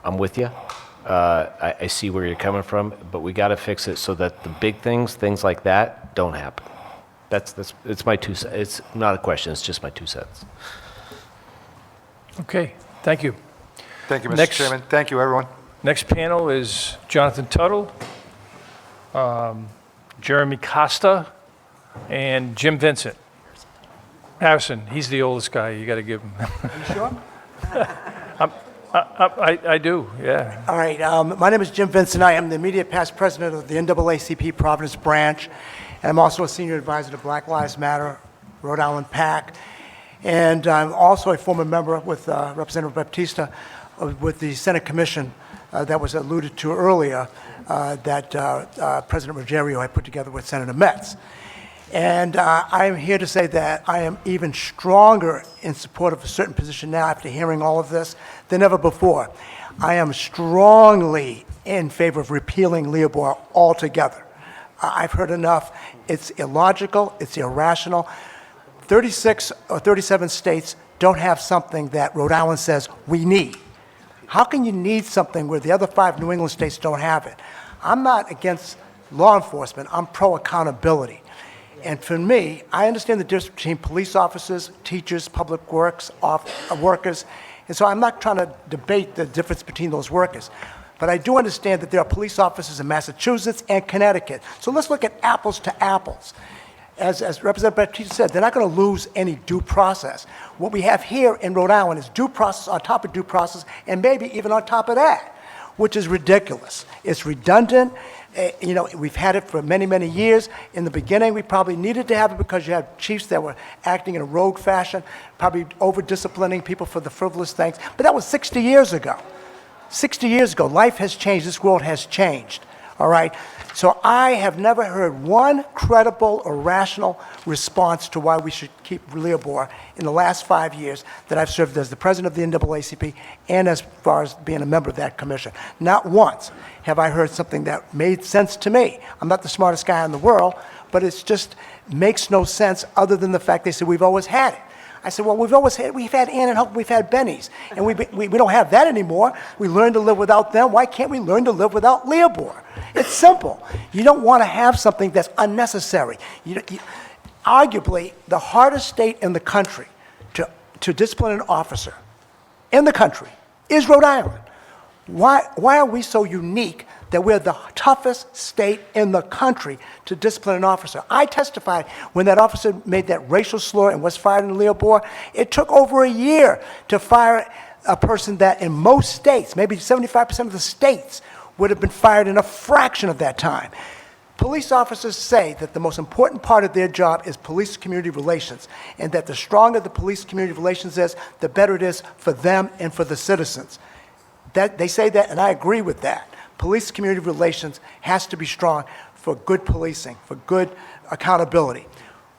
I'm with you. I see where you're coming from, but we got to fix it so that the big things like that don't happen. It's my 2 cents. It's not a question, it's just my 2 cents. Okay, thank you. Thank you, Mr. Chairman. Thank you, everyone. Next panel is Jonathan Tuttle, Jeremy Costa, and Jim Vincent. Harrison, he's the oldest guy, you got to give him. You sure? I do, yeah. All right, my name is Jim Vincent. I am the immediate past president of the NAACP Providence branch, and I'm also a senior advisor to Black Lives Matter, Rhode Island PAC, and I'm also a former member with Representative Bautista with the Senate Commission that was alluded to earlier that President Ruggiero had put together with Senator Metz. And I'm here to say that I am even stronger in support of a certain position now after hearing all of this than ever before. I am strongly in favor of repealing LEOBOR altogether. I've heard enough. It's illogical. It's irrational. 36 or 37 states don't have something that Rhode Island says we need. How can you need something where the other 5 New England states don't have it? I'm not against law enforcement. I'm pro-accountability. And for me, I understand the difference between police officers, teachers, public works workers, and so I'm not trying to debate the difference between those workers. But I do understand that there are police officers in Massachusetts and Connecticut. So let's look at apples to apples. As Representative Bautista said, they're not going to lose any due process. What we have here in Rhode Island is due process on top of due process, and maybe even on top of that, which is ridiculous. It's redundant. You know, we've had it for many, many years. In the beginning, we probably needed to have it because you had chiefs that were acting in a rogue fashion, probably over-disciplining people for the frivolous things. But that was 60 years ago. 60 years ago, life has changed. This world has changed. All right? So I have never heard one credible or rational response to why we should keep LEOBOR in the last 5 years that I've served as the president of the NAACP and as far as being a member of that commission. Not once have I heard something that made sense to me. I'm not the smartest guy in the world, but it just makes no sense other than the fact they said we've always had it. I said, well, we've had Ann and Hope, we've had Benny's, and we don't have that anymore. We learned to live without them. Why can't we learn to live without LEOBOR? It's simple. You don't want to have something that's unnecessary. Arguably, the hardest state in the country to discipline an officer in the country is Rhode Island. Why are we so unique that we're the toughest state in the country to discipline an officer? I testified when that officer made that racial slur and was fired in LEOBOR. It took over a year to fire a person that in most states, maybe 75% of the states, would have been fired in a fraction of that time. Police officers say that the most important part of their job is police-community relations, and that the stronger the police-community relations is, the better it is for them and for the citizens. They say that, and I agree with that. Police-community relations has to be strong for good policing, for good accountability.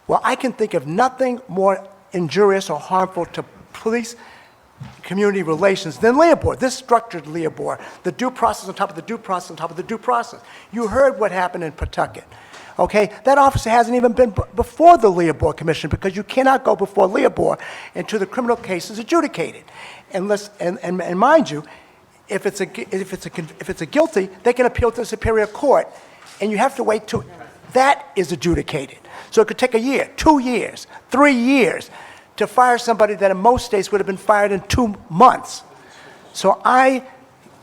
Well, I can think of nothing more injurious or harmful to police-community relations than LEOBOR, this structured LEOBOR, the due process on top of the due process on top of the due process. You heard what happened in Pawtucket. Okay, that officer hasn't even been before the LEOBOR Commission because you cannot go before LEOBOR until the criminal case is adjudicated. And mind you, if it's a guilty, they can appeal to the Superior Court, and you have to wait till that is adjudicated. So it could take a year, 2 years, 3 years to fire somebody that in most states would have been fired in 2 months. So I,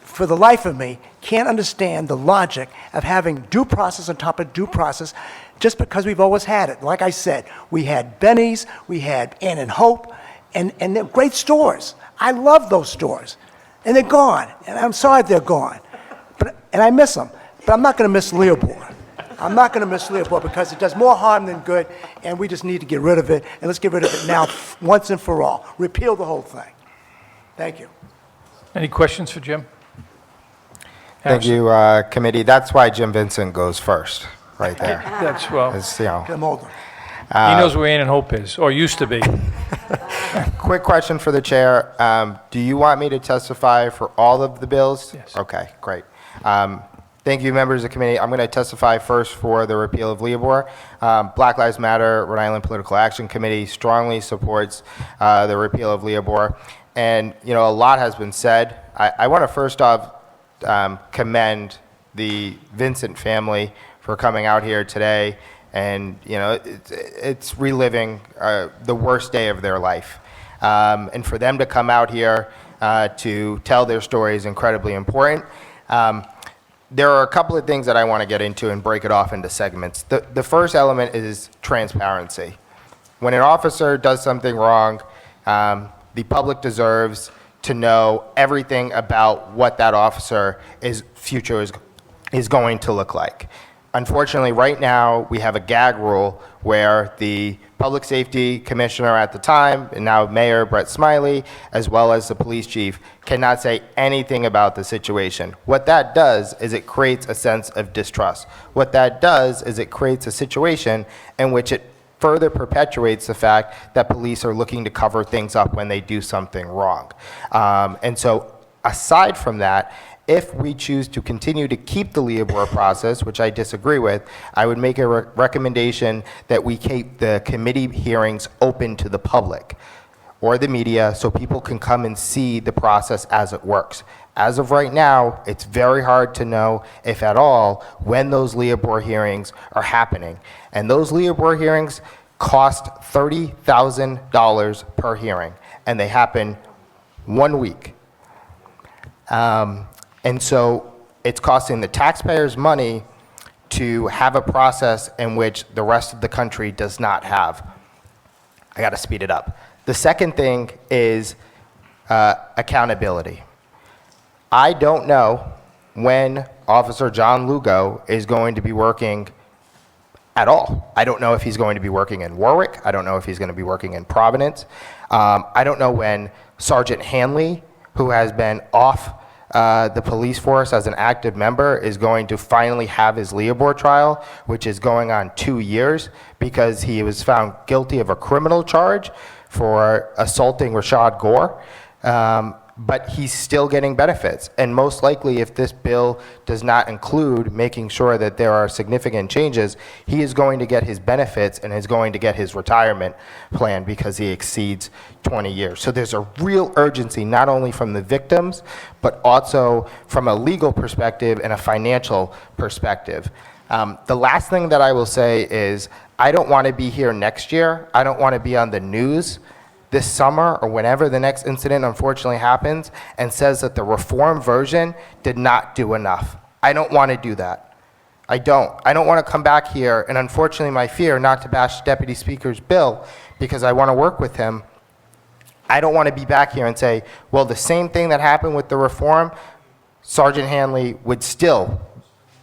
for the life of me, can't understand the logic of having due process on top of due process just because we've always had it. Like I said, we had Benny's, we had Ann and Hope, and they're great stores. I love those stores. And they're gone, and I'm sorry they're gone. And I miss them, but I'm not going to miss LEOBOR. I'm not going to miss LEOBOR because it does more harm than good, and we just need to get rid of it, and let's get rid of it now once and for all. Repeal the whole thing. Thank you. Any questions for Jim? Thank you, committee. That's why Jim Vincent goes first, right there. That's, well, It's, you know, Get them older. he knows where Ann and Hope is, or used to be. quick question for the chair. Do you want me to testify for all of the bills? Yes. Okay, great. Thank you, members of the committee. I'm going to testify first for the repeal of LEOBOR. Black Lives Matter, Rhode Island Political Action Committee strongly supports the repeal of LEOBOR. And, you know, a lot has been said. I want to first off commend the Vincent family for coming out here today. And, you know, it's reliving the worst day of their life. And for them to come out here to tell their story is incredibly important. There are a couple of things that I want to get into and break it off into segments. The first element is transparency. When an officer does something wrong, the public deserves to know everything about what that officer's future is going to look like. Unfortunately, right now, we have a gag rule where the public safety commissioner at the time, and now Mayor Brett Smiley, as well as the police chief, cannot say anything about the situation. What that does is it creates a sense of distrust. What that does is it creates a situation in which it further perpetuates the fact that police are looking to cover things up when they do something wrong. And so aside from that, if we choose to continue to keep the LEOBOR process, which I disagree with, I would make a recommendation that we keep the committee hearings open to the public. or the media so people can come and see the process as it works. As of right now, it's very hard to know, if at all, when those LEOBOR hearings are happening. And those LEOBOR hearings cost $30,000 per hearing, and they happen 1 week. And so it's costing the taxpayers money to have a process in which the rest of the country does not have. I got to speed it up. The second thing is accountability. I don't know when Officer John Lugo is going to be working at all. I don't know if he's going to be working in Warwick. I don't know if he's going to be working in Providence. I don't know when Sergeant Hanley, who has been off the police force as an active member, is going to finally have his LEOBOR trial, which is going on 2 years because he was found guilty of a criminal charge for assaulting Rashad Gore. But he's still getting benefits. And most likely, if this bill does not include making sure that there are significant changes, he is going to get his benefits and is going to get his retirement plan because he exceeds 20 years. So there's a real urgency, not only from the victims, but also from a legal perspective and a financial perspective. The last thing that I will say is, I don't want to be here next year. I don't want to be on the news this summer or whenever the next incident unfortunately happens and says that the reform version did not do enough. I don't want to do that. I don't want to come back here, and unfortunately my fear, not to bash Deputy Speaker's bill because I want to work with him, I don't want to be back here and say, well, the same thing that happened with the reform, Sergeant Hanley would still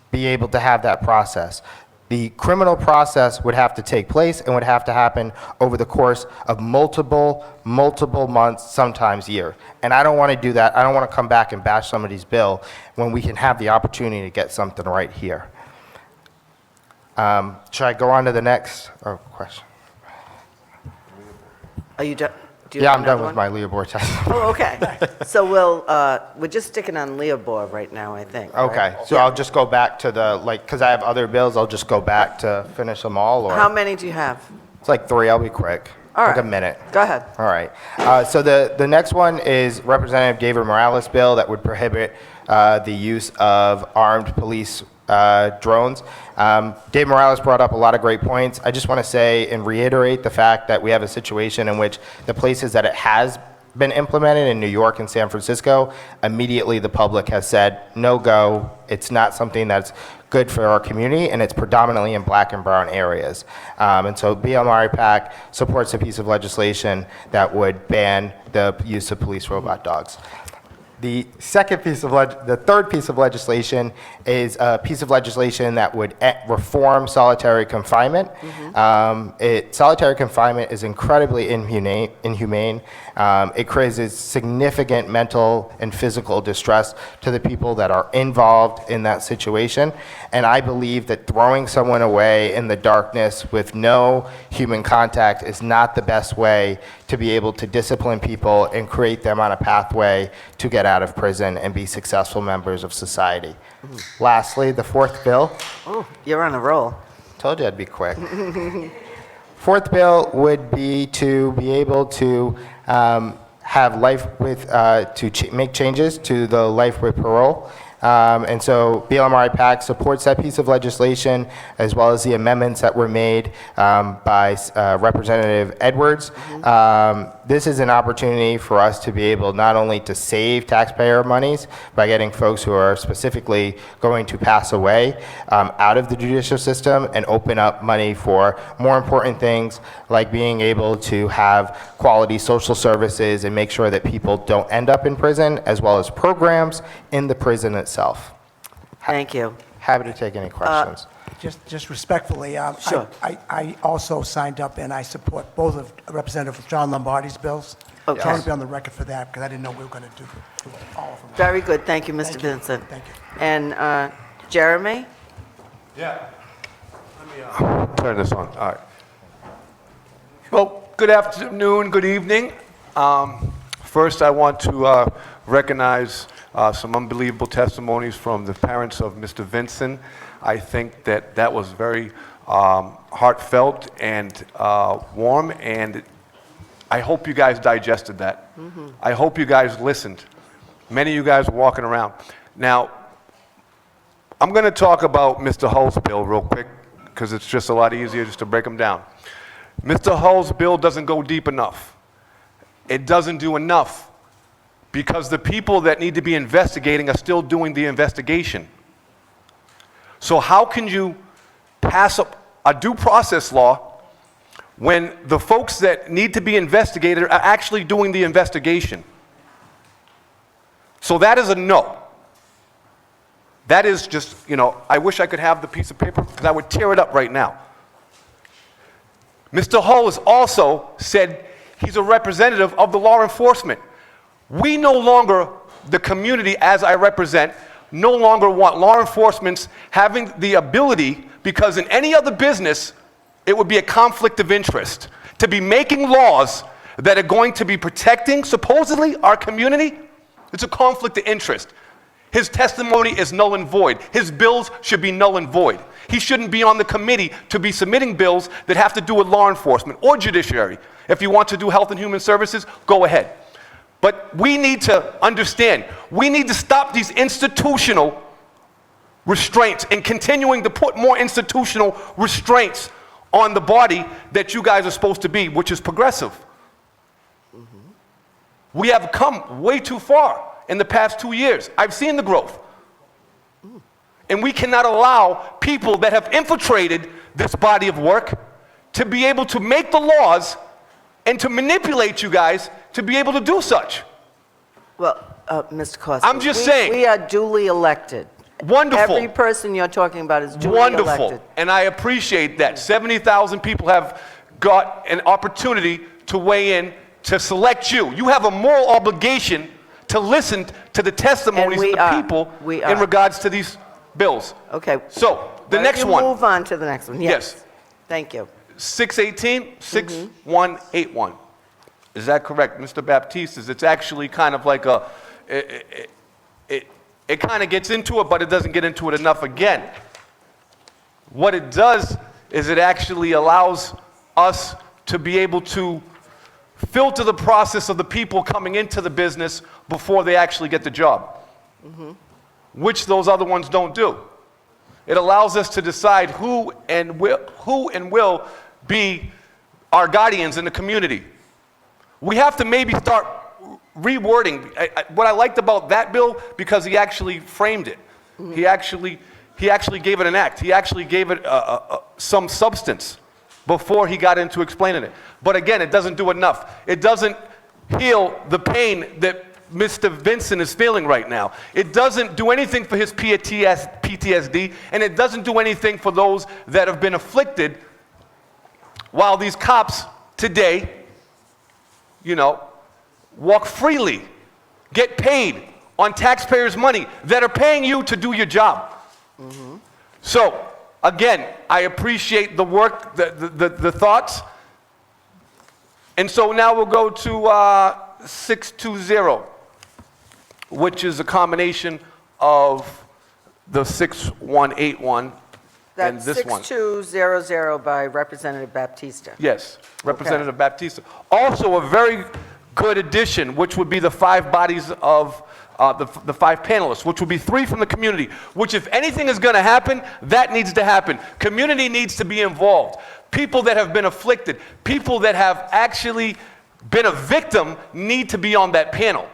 be able to have that process. The criminal process would have to take place and would have to happen over the course of multiple months, sometimes years. And I don't want to do that. I don't want to come back and bash somebody's bill when we can have the opportunity to get something right here. Should I go on to the next question? Are you done? Yeah, I'm done with my LEOBOR testimony. Oh, okay. So we're just sticking on LEOBOR right now, I think. Okay, right? so I'll just go back to the, because I have other bills, I'll just go back to finish them all, or? How many do you have? It's like 3, I'll be quick. All Like right. a minute. Go ahead. All right. So the next one is Representative David Morales' bill that would prohibit the use of armed police drones. Dave Morales brought up a lot of great points. I just want to say and reiterate the fact that we have a situation in which the places that it has been implemented in New York and San Francisco, immediately the public has said, no go, it's not something that's good for our community, and it's predominantly in black and brown areas. And so BLM PAC supports a piece of legislation that would ban the use of police robot dogs. The third piece of legislation is a piece of legislation that would reform solitary confinement. Solitary confinement is incredibly inhumane. It causes significant mental and physical distress to the people that are involved in that situation. And I believe that throwing someone away in the darkness with no human contact is not the best way to be able to discipline people and create them on a pathway to get out of prison and be successful members of society. Lastly, the fourth bill. Oh, you're on a roll. Told you I'd be quick. Fourth bill would be to be able to have life with, make changes to the life with parole. And so BLM PAC supports that piece of legislation, as well as the amendments that were made by Representative Edwards. This is an opportunity for us to be able not only to save taxpayer monies by getting folks who are specifically going to pass away out of the judicial system and open up money for more important things like being able to have quality social services and make sure that people don't end up in prison, as well as programs in the prison itself. Thank you. Happy to take any questions. Just respectfully, Sure. I also signed up and I support both of Representative John Lombardi's bills. Okay. I want to be on the record for that because I didn't know we were going to do all of them. Very good. Thank you, Mr. Vincent. Thank you. And Jeremy? Yeah. Let me turn this on. All right. Well, good afternoon, good evening. First, I want to recognize some unbelievable testimonies from the parents of Mr. Vincent. I think that was very heartfelt and warm, and I hope you guys digested that. I hope you guys listened. Many of you guys were walking around. Now, I'm going to talk about Mr. Hull's bill real quick because it's just a lot easier just to break them down. Mr. Hull's bill doesn't go deep enough. It doesn't do enough because the people that need to be investigating are still doing the investigation. So how can you pass a due process law when the folks that need to be investigated are actually doing the investigation? So that is a no. That is just, I wish I could have the piece of paper because I would tear it up right now. Mr. Hull has also said he's a representative of the law enforcement. We no longer, the community as I represent, no longer want law enforcement having the ability, because in any other business, it would be a conflict of interest, to be making laws that are going to be protecting, supposedly, our community. It's a conflict of interest. His testimony is null and void. His bills should be null and void. He shouldn't be on the committee to be submitting bills that have to do with law enforcement or judiciary. If you want to do health and human services, go ahead. But we need to understand, we need to stop these institutional restraints and continuing to put more institutional restraints on the body that you guys are supposed to be, which is progressive. We have come way too far in the past 2 years. I've seen the growth. And we cannot allow people that have infiltrated this body of work to be able to make the laws and to manipulate you guys to be able to do such. Well, Mr. Costa. I'm just saying. We are duly elected. Wonderful. Every person you're talking about is duly Wonderful. elected. And I appreciate that. 70,000 people have got an opportunity to weigh in to select you. You have a moral obligation to listen to the testimonies of the people in regards to these bills. Okay. So, the next one. Move on to the next one. Yes. Thank you. 618, 6181. Is that correct, Mr. Bautista? It's actually kind of like it kind of gets into it, but it doesn't get into it enough again. What it does is it actually allows us to be able to filter the process of the people coming into the business before they actually get the job, which those other ones don't do. It allows us to decide who and will be our guardians in the community. We have to maybe start rewording. What I liked about that bill, because he actually framed it. He actually gave it an act. He actually gave it some substance before he got into explaining it. But again, it doesn't do enough. It doesn't heal the pain that Mr. Vincent is feeling right now. It doesn't do anything for his PTSD, and it doesn't do anything for those that have been afflicted while these cops today, walk freely, get paid on taxpayers' money that are paying you to do your job. So, again, I appreciate the work, the thoughts. And so now we'll go to 620, which is a combination of the 6181 and That's this one. 6200 by Representative Bautista. Yes, Representative Bautista. Also a very good addition, which would be the 5 bodies of the 5 panelists, which would be 3 from the community, which if anything is going to happen, that needs to happen. Community needs to be involved. People that have been afflicted, people that have actually been a victim need to be on that panel.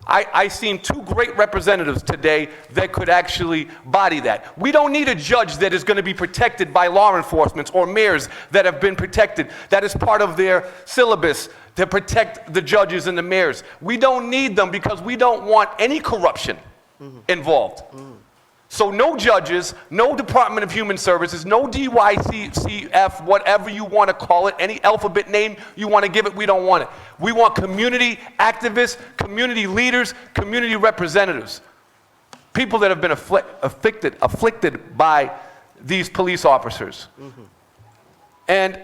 I seen 2 great representatives today that could actually body that. We don't need a judge that is going to be protected by law enforcement or mayors that have been protected. That is part of their syllabus to protect the judges and the mayors. We don't need them because we don't want any corruption involved. So no judges, no Department of Human Services, no DYCF, whatever you want to call it, any alphabet name you want to give it, we don't want it. We want community activists, community leaders, community representatives, people that have been afflicted by these police officers. And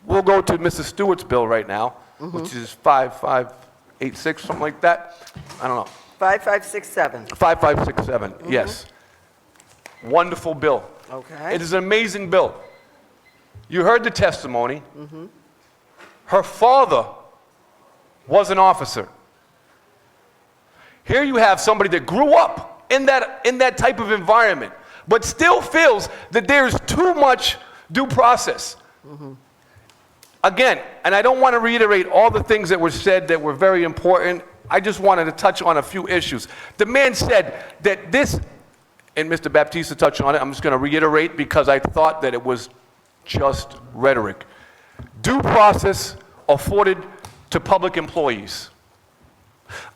we'll go to Mrs. Stewart's bill right now, which is 5586, something like that. I don't know. 5567. 5567, yes. Wonderful bill. Okay. It is an amazing bill. You heard the testimony. Her father was an officer. Here you have somebody that grew up in that type of environment, but still feels that there's too much due process. Again, and I don't want to reiterate all the things that were said that were very important. I just wanted to touch on a few issues. The man said that this, and Mr. Bautista touched on it, I'm just going to reiterate because I thought that it was just rhetoric. Due process afforded to public employees.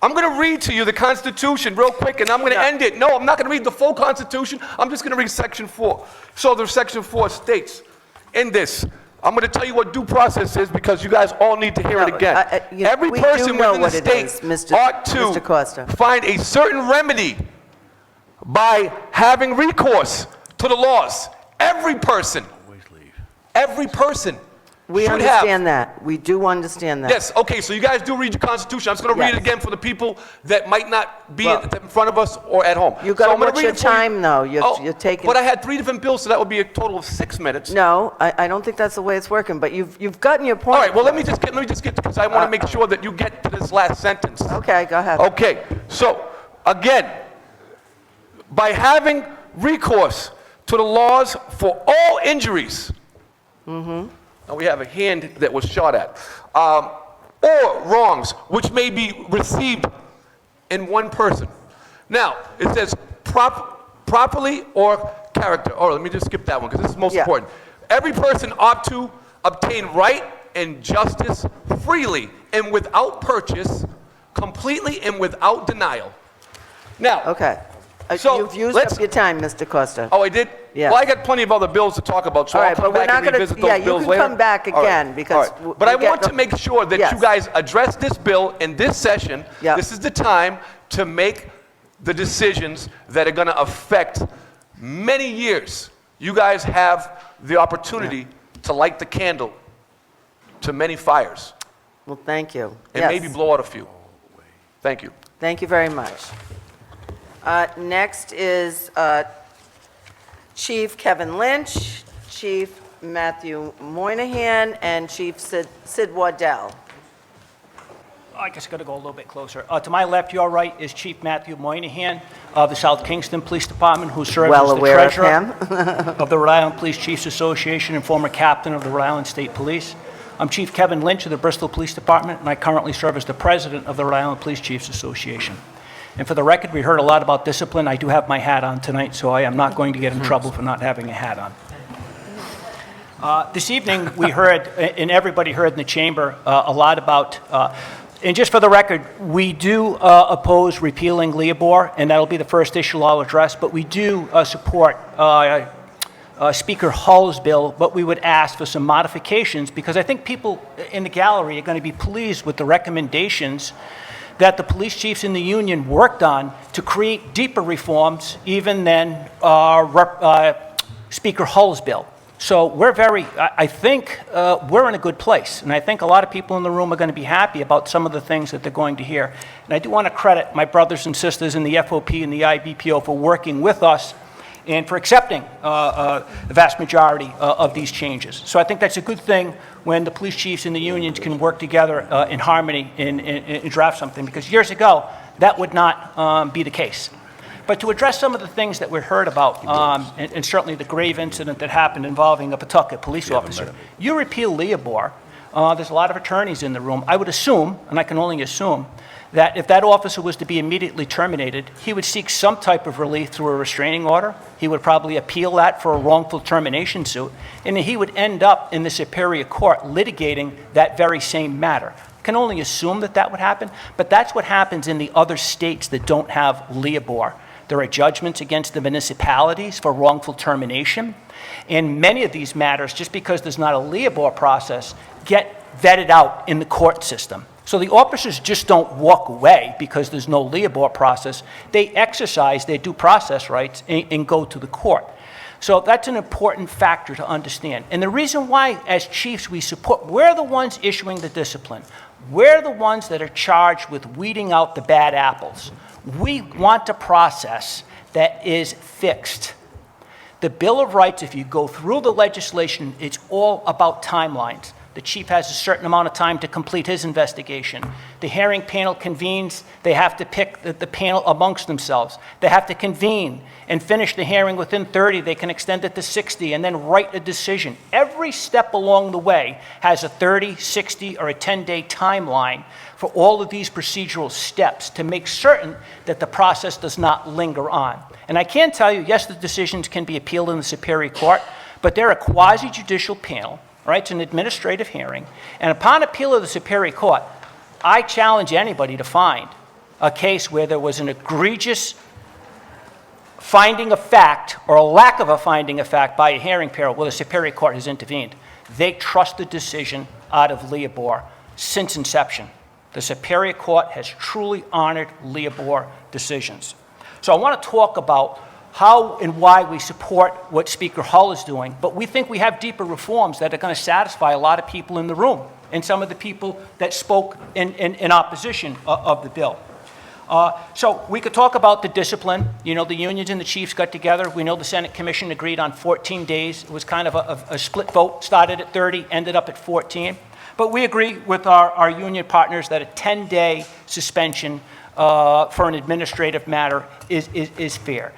I'm going to read to you the Constitution real quick, and I'm going to end it. No, I'm not going to read the full Constitution. I'm just going to read Section 4. So the Section 4 states in this, I'm going to tell you what due process is because you guys all need to hear it again. Every person within the state ought to find a certain remedy by having recourse to the laws. Every person. Every person. We understand that. We do understand that. Yes, okay, so you guys do read your Constitution. I'm just going to read it again for the people that might not be in front of us or at home. You got to watch your time, though. You're taking. But I had 3 different bills, so that would be a total of 6 minutes. No, I don't think that's the way it's working. But you've gotten your point. All right, well, let me just get because I want to make sure that you get to this last sentence. Okay, go ahead. Okay, so again, by having recourse to the laws for all injuries. Now we have a hand that was shot at. Or wrongs, which may be received in one person. Now, it says properly or character. Oh, let me just skip that one because this is most important. Every person ought to obtain right and justice freely and without purchase, completely and without denial. Now, okay. So you've used up your time, Mr. Costa. Oh, I did? Yeah. Well, I got plenty of other bills to talk about, so All I'll right, come but we're back and not gonna- revisit yeah, those you bills can later. come back All right, again, because all right. we'll But I get want the- to make sure that Yes. you guys address this bill in this session. Yep. This is the time to make the decisions that are going to affect many years. You guys have the opportunity to light the candle to many fires Well, thank you. and maybe blow out a few. Thank you. Thank you very much. Next is Chief Kevin Lynch, Chief Matthew Moynihan, and Chief Sid Wardell. I guess I got to go a little bit closer. To my left, your right, is Chief Matthew Moynihan of the South Kingston Police Department, who serves Well as the aware of treasurer him. of the Rhode Island Police Chiefs Association and former captain of the Rhode Island State Police. I'm Chief Kevin Lynch of the Bristol Police Department, and I currently serve as the president of the Rhode Island Police Chiefs Association. And for the record, we heard a lot about discipline. I do have my hat on tonight, so I am not going to get in trouble for not having a hat on. This evening, we heard, and everybody heard in the chamber, a lot about, and just for the record, we do oppose repealing LEOBOR, and that'll be the first issue I'll address, but we do support Speaker Hull's bill, but we would ask for some modifications because I think people in the gallery are going to be pleased with the recommendations that the police chiefs in the union worked on to create deeper reforms even than Speaker Hull's bill. So we're I think we're in a good place, and I think a lot of people in the room are going to be happy about some of the things that they're going to hear. And I do want to credit my brothers and sisters in the FOP and the IBPO for working with us and for accepting the vast majority of these changes. So I think that's a good thing when the police chiefs and the unions can work together in harmony and draft something, because years ago, that would not be the case. But to address some of the things that we heard about, and certainly the grave incident that happened involving a Pawtucket police officer, you repeal LEOBOR, there's a lot of attorneys in the room. I would assume, and I can only assume, that if that officer was to be immediately terminated, he would seek some type of relief through a restraining order. He would probably appeal that for a wrongful termination suit, and he would end up in the Superior Court litigating that very same matter. I can only assume that that would happen, but that's what happens in the other states that don't have LEOBOR. There are judgments against the municipalities for wrongful termination, and many of these matters, just because there's not a LEOBOR process, get vetted out in the court system. So the officers just don't walk away because there's no LEOBOR process. They exercise their due process rights and go to the court. So that's an important factor to understand. And the reason why, as chiefs, we support, we're the ones issuing the discipline. We're the ones that are charged with weeding out the bad apples. We want a process that is fixed. The Bill of Rights, if you go through the legislation, it's all about timelines. The chief has a certain amount of time to complete his investigation. The hearing panel convenes. They have to pick the panel amongst themselves. They have to convene and finish the hearing within 30. They can extend it to 60 and then write a decision. Every step along the way has a 30, 60, or a 10-day timeline for all of these procedural steps to make certain that the process does not linger on. And I can tell you, yes, the decisions can be appealed in the Superior Court, but they're a quasi-judicial panel. Right? It's an administrative hearing. And upon appeal of the Superior Court, I challenge anybody to find a case where there was an egregious finding of fact or a lack of a finding of fact by a hearing panel where the Superior Court has intervened. They trust the decision out of LEOBOR since inception. The Superior Court has truly honored LEOBOR decisions. So I want to talk about how and why we support what Speaker Hull is doing, but we think we have deeper reforms that are going to satisfy a lot of people in the room and some of the people that spoke in opposition of the bill. So we could talk about the discipline. You know, the unions and the chiefs got together. We know the Senate Commission agreed on 14 days. It was kind of a split vote, started at 30, ended up at 14. But we agree with our union partners that a 10-day suspension for an administrative matter is fair.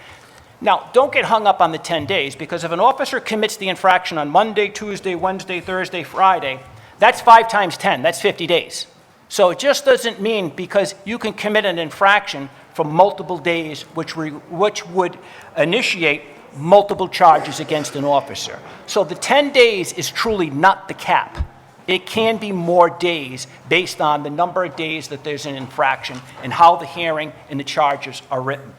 Now, don't get hung up on the 10 days, because if an officer commits the infraction on Monday, Tuesday, Wednesday, Thursday, Friday, that's 5 times 10, that's 50 days. So it just doesn't mean because you can commit an infraction for multiple days, which would initiate multiple charges against an officer. So the 10 days is truly not the cap. It can be more days based on the number of days that there's an infraction and how the hearing and the charges are written.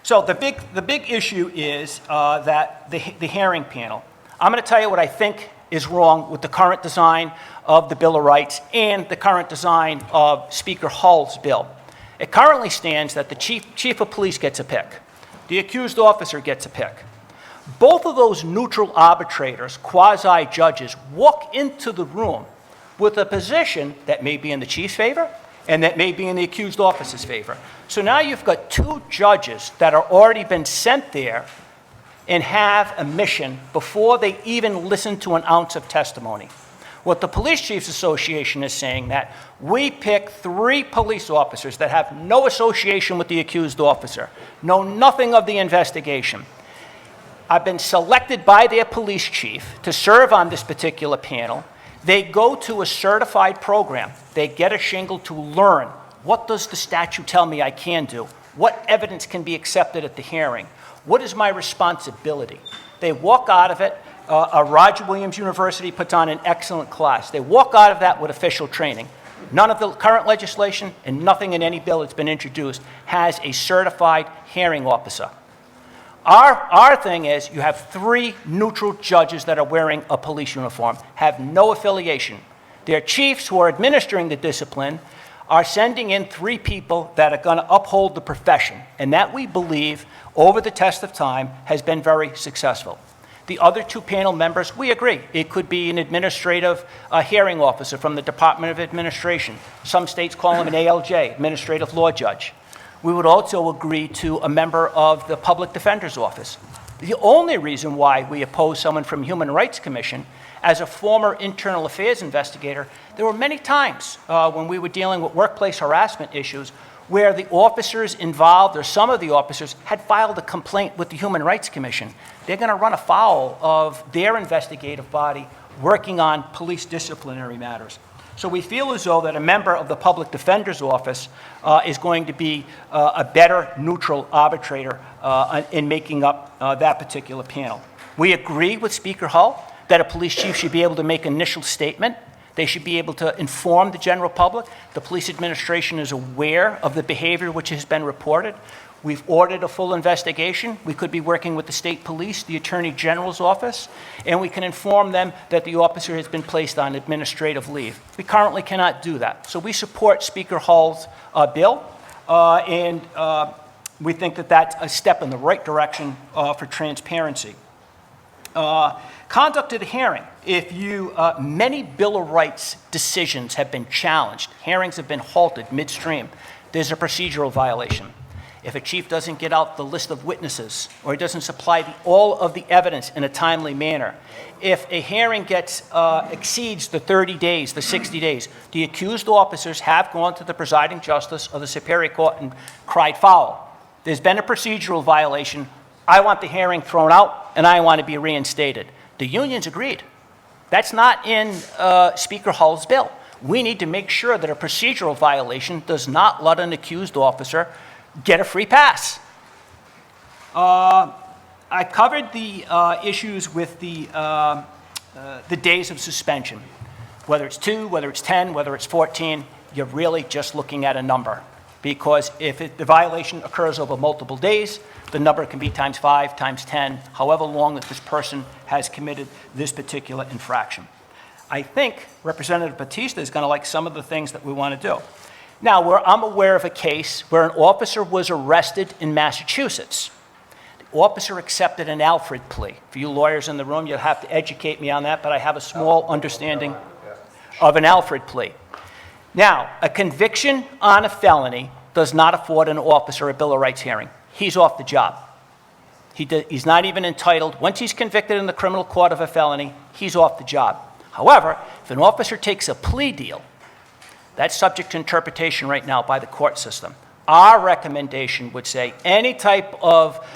So the big issue is that the hearing panel. I'm going to tell you what I think is wrong with the current design of the Bill of Rights and the current design of Speaker Hull's bill. It currently stands that the chief of police gets a pick. The accused officer gets a pick. Both of those neutral arbitrators, quasi-judges, walk into the room with a position that may be in the chief's favor and that may be in the accused officer's favor. So now you've got 2 judges that are already been sent there and have a mission before they even listen to an ounce of testimony. What the Police Chiefs Association is saying that we pick 3 police officers that have no association with the accused officer, know nothing of the investigation. I've been selected by their police chief to serve on this particular panel. They go to a certified program. They get a shingle to learn, what does the statute tell me I can do? What evidence can be accepted at the hearing? What is my responsibility? They walk out of it. Roger Williams University puts on an excellent class. They walk out of that with official training. None of the current legislation and nothing in any bill that's been introduced has a certified hearing officer. Our thing is you have 3 neutral judges that are wearing a police uniform, have no affiliation. Their chiefs who are administering the discipline are sending in 3 people that are going to uphold the profession, and that we believe over the test of time has been very successful. The other 2 panel members, we agree. It could be an administrative hearing officer from the Department of Administration. Some states call him an ALJ, administrative law judge. We would also agree to a member of the Public Defender's Office. The only reason why we oppose someone from Human Rights Commission, as a former internal affairs investigator, there were many times when we were dealing with workplace harassment issues where the officers involved, or some of the officers, had filed a complaint with the Human Rights Commission. They're going to run afoul of their investigative body working on police disciplinary matters. So we feel as though that a member of the Public Defender's Office is going to be a better neutral arbitrator in making up that particular panel. We agree with Speaker Hull that a police chief should be able to make an initial statement. They should be able to inform the general public. The police administration is aware of the behavior which has been reported. We've ordered a full investigation. We could be working with the state police, the Attorney General's office, and we can inform them that the officer has been placed on administrative leave. We currently cannot do that. So we support Speaker Hull's bill, and we think that that's a step in the right direction for transparency. Conduct of the hearing. Many Bill of Rights decisions have been challenged. Hearings have been halted midstream. There's a procedural violation. if a chief doesn't get out the list of witnesses, or he doesn't supply all of the evidence in a timely manner, if a hearing exceeds the 30 days, the 60 days, the accused officers have gone to the presiding justice of the Superior Court and cried foul. There's been a procedural violation. I want the hearing thrown out, and I want to be reinstated. The unions agreed. That's not in Speaker Hull's bill. We need to make sure that a procedural violation does not let an accused officer get a free pass. I covered the issues with the days of suspension. Whether it's 2, whether it's 10, whether it's 14, you're really just looking at a number. Because if the violation occurs over multiple days, the number can be times 5, times 10, however long that this person has committed this particular infraction. I think Representative Bautista is going to like some of the things that we want to do. Now, I'm aware of a case where an officer was arrested in Massachusetts. The officer accepted an Alfred plea. For you lawyers in the room, you'll have to educate me on that, but I have a small understanding of an Alfred plea. Now, a conviction on a felony does not afford an officer a Bill of Rights hearing. He's off the job. He's not even entitled. Once he's convicted in the criminal court of a felony, he's off the job. However, if an officer takes a plea deal, that's subject to interpretation right now by the court system. Our recommendation would say any type of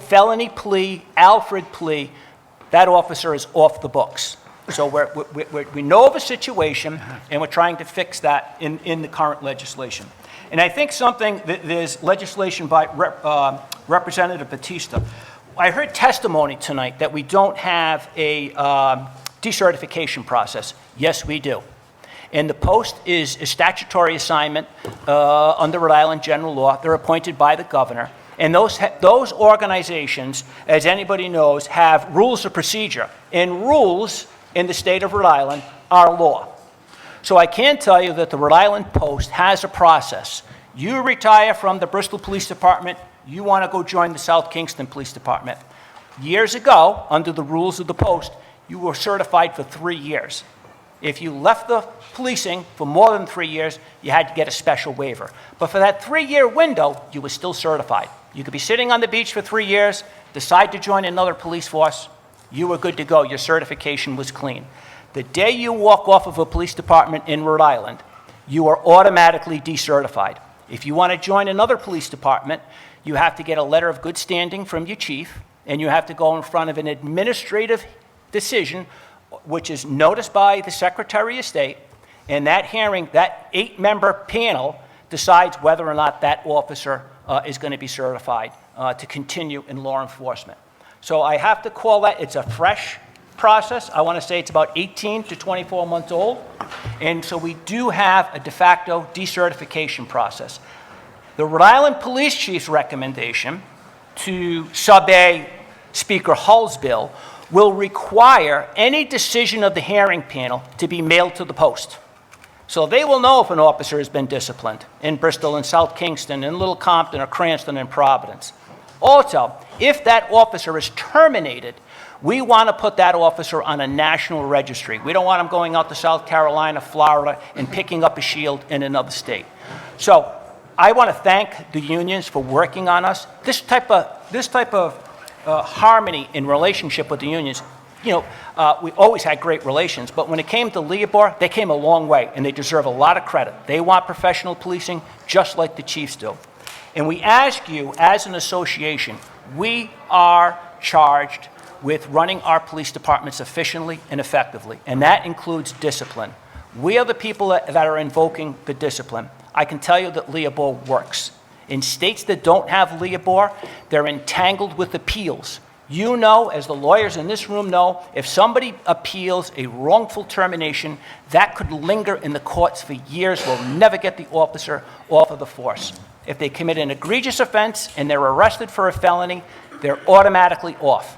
felony plea, Alfred plea, that officer is off the books. So we know of a situation, and we're trying to fix that in the current legislation. And I think there's legislation by Representative Bautista. I heard testimony tonight that we don't have a decertification process. Yes, we do. And the post is a statutory assignment under Rhode Island general law. They're appointed by the governor. And those organizations, as anybody knows, have rules of procedure. And rules in the state of Rhode Island are law. So I can tell you that the Rhode Island Post has a process. You retire from the Bristol Police Department, you want to go join the South Kingston Police Department. Years ago, under the rules of the Post, you were certified for 3 years. If you left the policing for more than 3 years, you had to get a special waiver. But for that 3-year window, you were still certified. You could be sitting on the beach for 3 years, decide to join another police force, you were good to go. Your certification was clean. The day you walk off of a police department in Rhode Island, you are automatically decertified. If you want to join another police department, you have to get a letter of good standing from your chief, and you have to go in front of an administrative decision, which is noticed by the Secretary of State, and that hearing, that 8-member panel decides whether or not that officer is going to be certified to continue in law enforcement. So I have to call that, it's a fresh process. I want to say it's about 18 to 24 months old. And so we do have a de facto decertification process. The Rhode Island Police Chief's recommendation to sub-A Speaker Hull's bill will require any decision of the hearing panel to be mailed to the Post. So they will know if an officer has been disciplined in Bristol and South Kingston, in Little Compton or Cranston and Providence. Also, if that officer is terminated, we want to put that officer on a national registry. We don't want him going out to South Carolina, Florida, and picking up a shield in another state. So I want to thank the unions for working on us. This type of harmony in relationship with the unions, we always had great relations, but when it came to LEOBOR, they came a long way, and they deserve a lot of credit. They want professional policing just like the chiefs do. And we ask you, as an association, we are charged with running our police departments efficiently and effectively, and that includes discipline. We are the people that are invoking the discipline. I can tell you that LEOBOR works. In states that don't have LEOBOR, they're entangled with appeals. You know, as the lawyers in this room know, if somebody appeals a wrongful termination, that could linger in the courts for years. We'll never get the officer off of the force. If they commit an egregious offense and they're arrested for a felony, they're automatically off.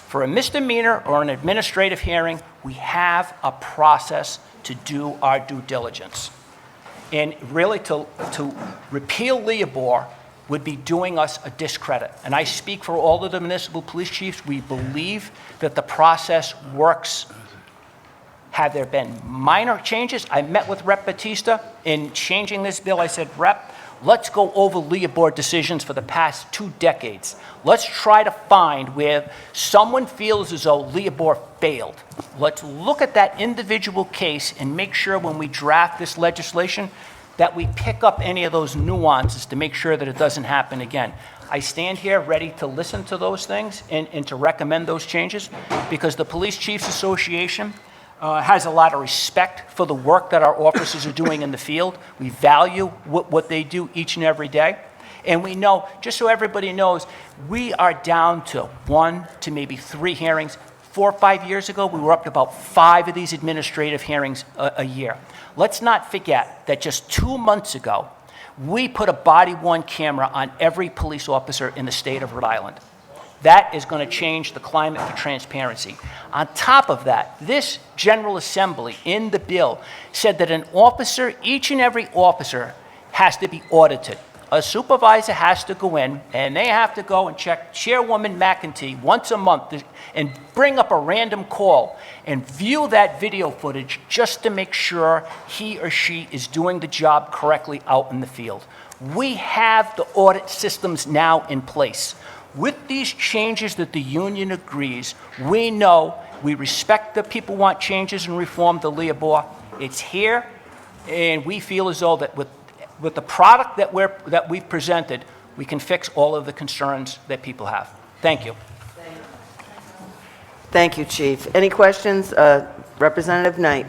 For a misdemeanor or an administrative hearing, we have a process to do our due diligence. And really, to repeal LEOBOR would be doing us a discredit. And I speak for all of the municipal police chiefs. We believe that the process works. Have there been minor changes? I met with Rep. Bautista in changing this bill. I said, Rep, Let's go over LEOBOR decisions for the past 2 decades. Let's try to find where someone feels as though LEOBOR failed. Let's look at that individual case and make sure when we draft this legislation that we pick up any of those nuances to make sure that it doesn't happen again. I stand here ready to listen to those things and to recommend those changes because the Police Chiefs Association has a lot of respect for the work that our officers are doing in the field. We value what they do each and every day. And we know, just so everybody knows, we are down to 1 to maybe 3 hearings. 4 or 5 years ago, we were up to about 5 of these administrative hearings a year. Let's not forget that just 2 months ago, we put a body-worn camera on every police officer in the state of Rhode Island. That is going to change the climate for transparency. On top of that, this General Assembly in the bill said that an officer, each and every officer, has to be audited. A supervisor has to go in, and they have to go and check Chairwoman McEntee once a month and bring up a random call and view that video footage just to make sure he or she is doing the job correctly out in the field. We have the audit systems now in place. With these changes that the union agrees, we know, we respect that people want changes and reform the LEOBOR. It's here, and we feel as though that with the product that we've presented, we can fix all of the concerns that people have. Thank you. Thank you, Chief. Any questions? Representative Knight.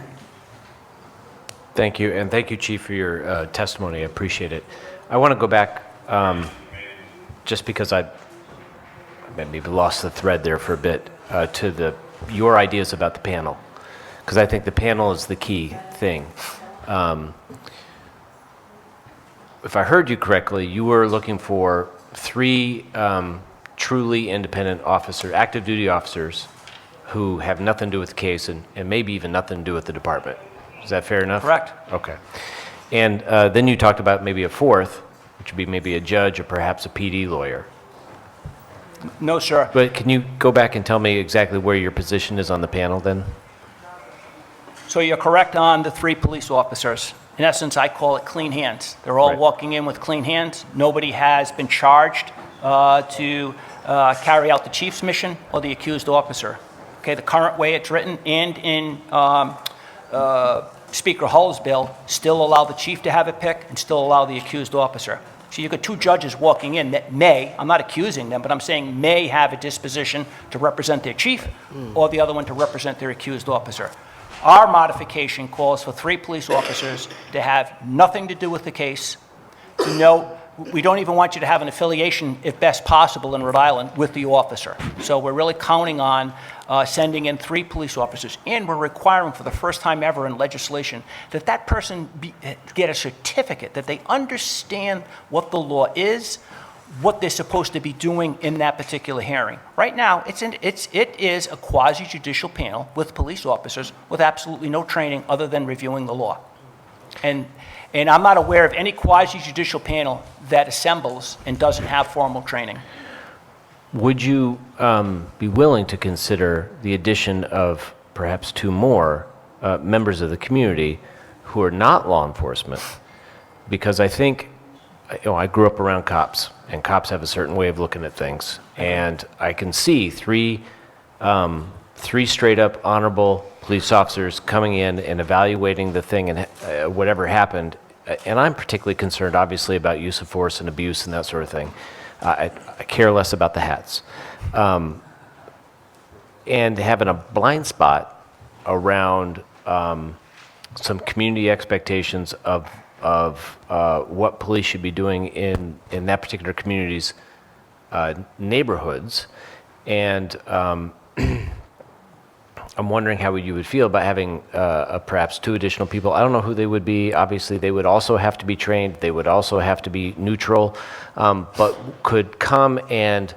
Thank you, and thank you, Chief, for your testimony. I appreciate it. I want to go back, just because I maybe lost the thread there for a bit, to your ideas about the panel, because I think the panel is the key thing. If I heard you correctly, you were looking for 3 truly independent active duty officers who have nothing to do with the case and maybe even nothing to do with the department. Is that fair enough? Correct. Okay. And then you talked about maybe a 4th, which would be maybe a judge or perhaps a PD lawyer. No, sir. But can you go back and tell me exactly where your position is on the panel then? So you're correct on the 3 police officers. In essence, I call it clean hands. They're all walking in with clean hands. Nobody has been charged to carry out the chief's mission or the accused officer. Okay, the current way it's written and in Speaker Hull's bill still allow the chief to have a pick and still allow the accused officer. So you've got 2 judges walking in that may, I'm not accusing them, but I'm saying may have a disposition to represent their chief or the other one to represent their accused officer. Our modification calls for 3 police officers to have nothing to do with the case, to know we don't even want you to have an affiliation, if best possible, in Rhode Island with the officer. So we're really counting on sending in 3 police officers, and we're requiring for the first time ever in legislation that that person get a certificate, that they understand what the law is, what they're supposed to be doing in that particular hearing. Right now, it is a quasi-judicial panel with police officers with absolutely no training other than reviewing the law. And I'm not aware of any quasi-judicial panel that assembles and doesn't have formal training. Would you be willing to consider the addition of perhaps 2 more members of the community who are not law enforcement? Because I think, I grew up around cops, and cops have a certain way of looking at things. And I can see 3 straight up honorable police officers coming in and evaluating the thing and whatever happened. And I'm particularly concerned, obviously, about use of force and abuse and that sort of thing. I care less about the hats. And having a blind spot around some community expectations of what police should be doing in that particular community's neighborhoods. And I'm wondering how you would feel about having perhaps 2 additional people. I don't know who they would be. Obviously, they would also have to be trained. They would also have to be neutral, but could come and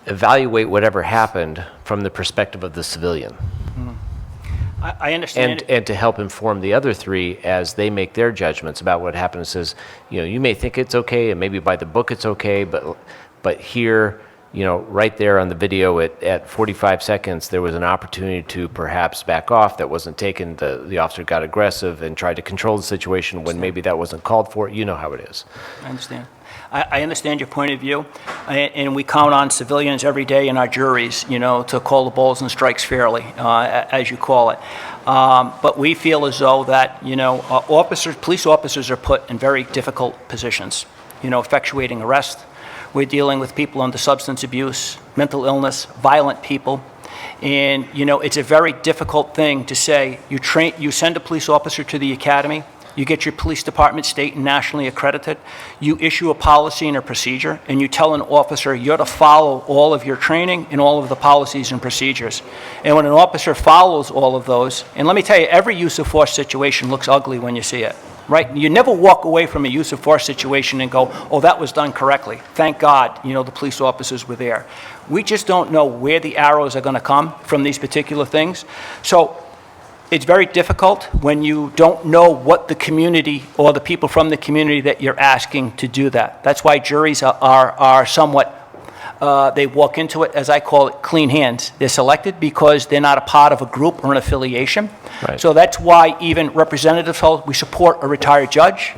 evaluate whatever happened from the perspective of the civilian. I understand. And to help inform the other 3 as they make their judgments about what happened. It says, you may think it's okay, and maybe by the book it's okay, but here you know, right there on the video at 45 seconds, there was an opportunity to perhaps back off. That wasn't taken. The officer got aggressive and tried to control the situation when maybe that wasn't called for. You know how it is. I understand. I understand your point of view, and we count on civilians every day in our juries, you know, to call the balls and strikes fairly, as you call it. But we feel as though that, you know, police officers are put in very difficult positions, you know, effectuating arrest. We're dealing with people under substance abuse, mental illness, violent people. And, you know, it's a very difficult thing to say, you send a police officer to the academy, you get your police department state and nationally accredited, you issue a policy and a procedure, and you tell an officer you're to follow all of your training and all of the policies and procedures. And when an officer follows all of those, and let me tell you, every use of force situation looks ugly when you see it, right? You never walk away from a use of force situation and go, oh, that was done correctly. Thank God, you know, the police officers were there. We just don't know where the arrows are going to come from these particular things. So it's very difficult when you don't know what the community or the people from the community that you're asking to do that. That's why juries are somewhat, they walk into it, as I call it, clean hands. They're selected because they're not a part of a group or an affiliation. Right. So that's why even representatives, we support a retired judge,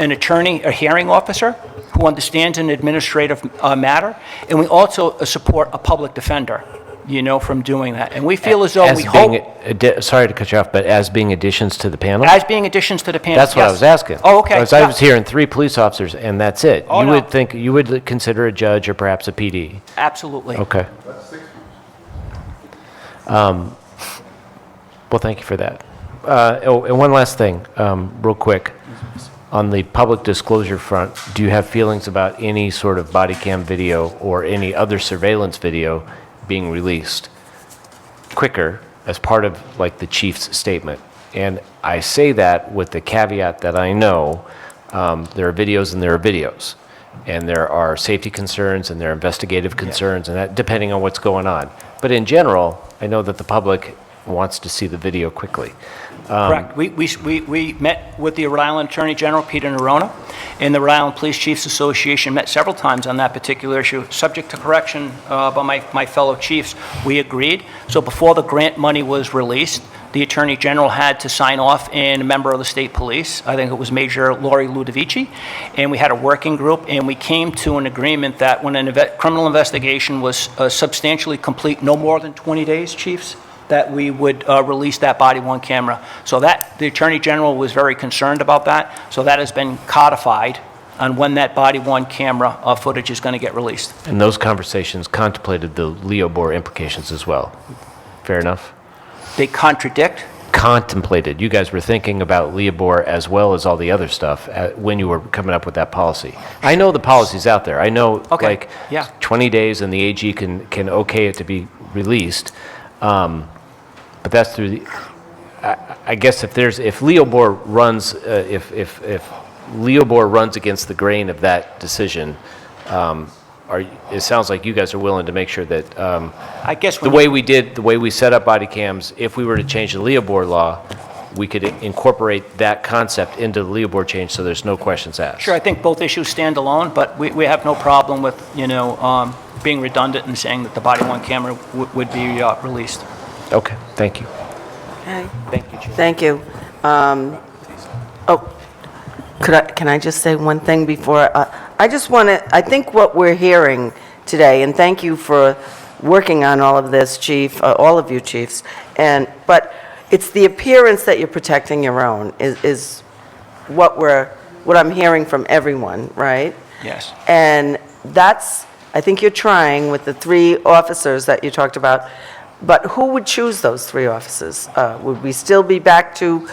an attorney, a hearing officer who understands an administrative matter, and we also support a public defender, you know, from doing that. And we feel as though we hope... Sorry to cut you off, but as being additions to the panel? As being additions to the panel, That's what yes. I was asking. Oh, okay. Because I was hearing 3 police officers, and that's it. Oh, you no. would think, you would consider a judge or perhaps a PD? Absolutely. Okay. Well, thank you for that. And one last thing, real quick. On the public disclosure front, do you have feelings about any sort of body cam video or any other surveillance video being released quicker as part of like the chief's statement? And I say that with the caveat that I know there are videos and there are videos, and there are safety concerns and there are investigative concerns, and that depending on what's going on. But in general, I know that the public wants to see the video quickly. Correct. We met with the Rhode Island Attorney General, Peter Nerona, and the Rhode Island Police Chiefs Association met several times on that particular issue. Subject to correction by my fellow chiefs, we agreed. So before the grant money was released, the Attorney General had to sign off, and a member of the state police, I think it was Major Lori Ludovici, and we had a working group, and we came to an agreement that when a criminal investigation was substantially complete, no more than 20 days, chiefs, that we would release that body-worn camera. So that, the Attorney General was very concerned about that, so that has been codified on when that body-worn camera footage is going to get released. And those conversations contemplated the LEOBOR implications as well. Fair enough? They contradict? Contemplated. You guys were thinking about LEOBOR as well as all the other stuff when you were coming up with that policy. I know the policy's out there. I know like 20 days and the AG can okay it to be released. But that's through the, I guess if LEOBOR runs, if LEOBOR runs against the grain of that decision, it sounds like you guys are willing to make sure that I guess the way we set up body cams, if we were to change the LEOBOR law, we could incorporate that concept into the LEOBOR change so there's no questions asked. Sure, I think both issues stand alone, but we have no problem with, you know, being redundant and saying that the body-worn camera would be released. Okay, thank you. Okay. Thank you, Chair. Thank you. Can I just say one thing before? I just want to, I think what we're hearing today, and thank you for working on all of this, Chief, all of you chiefs, but it's the appearance that you're protecting your own is what I'm hearing from everyone, right? Yes. And that's, I think you're trying with the 3 officers that you talked about, but who would choose those 3 officers? Would we still be back to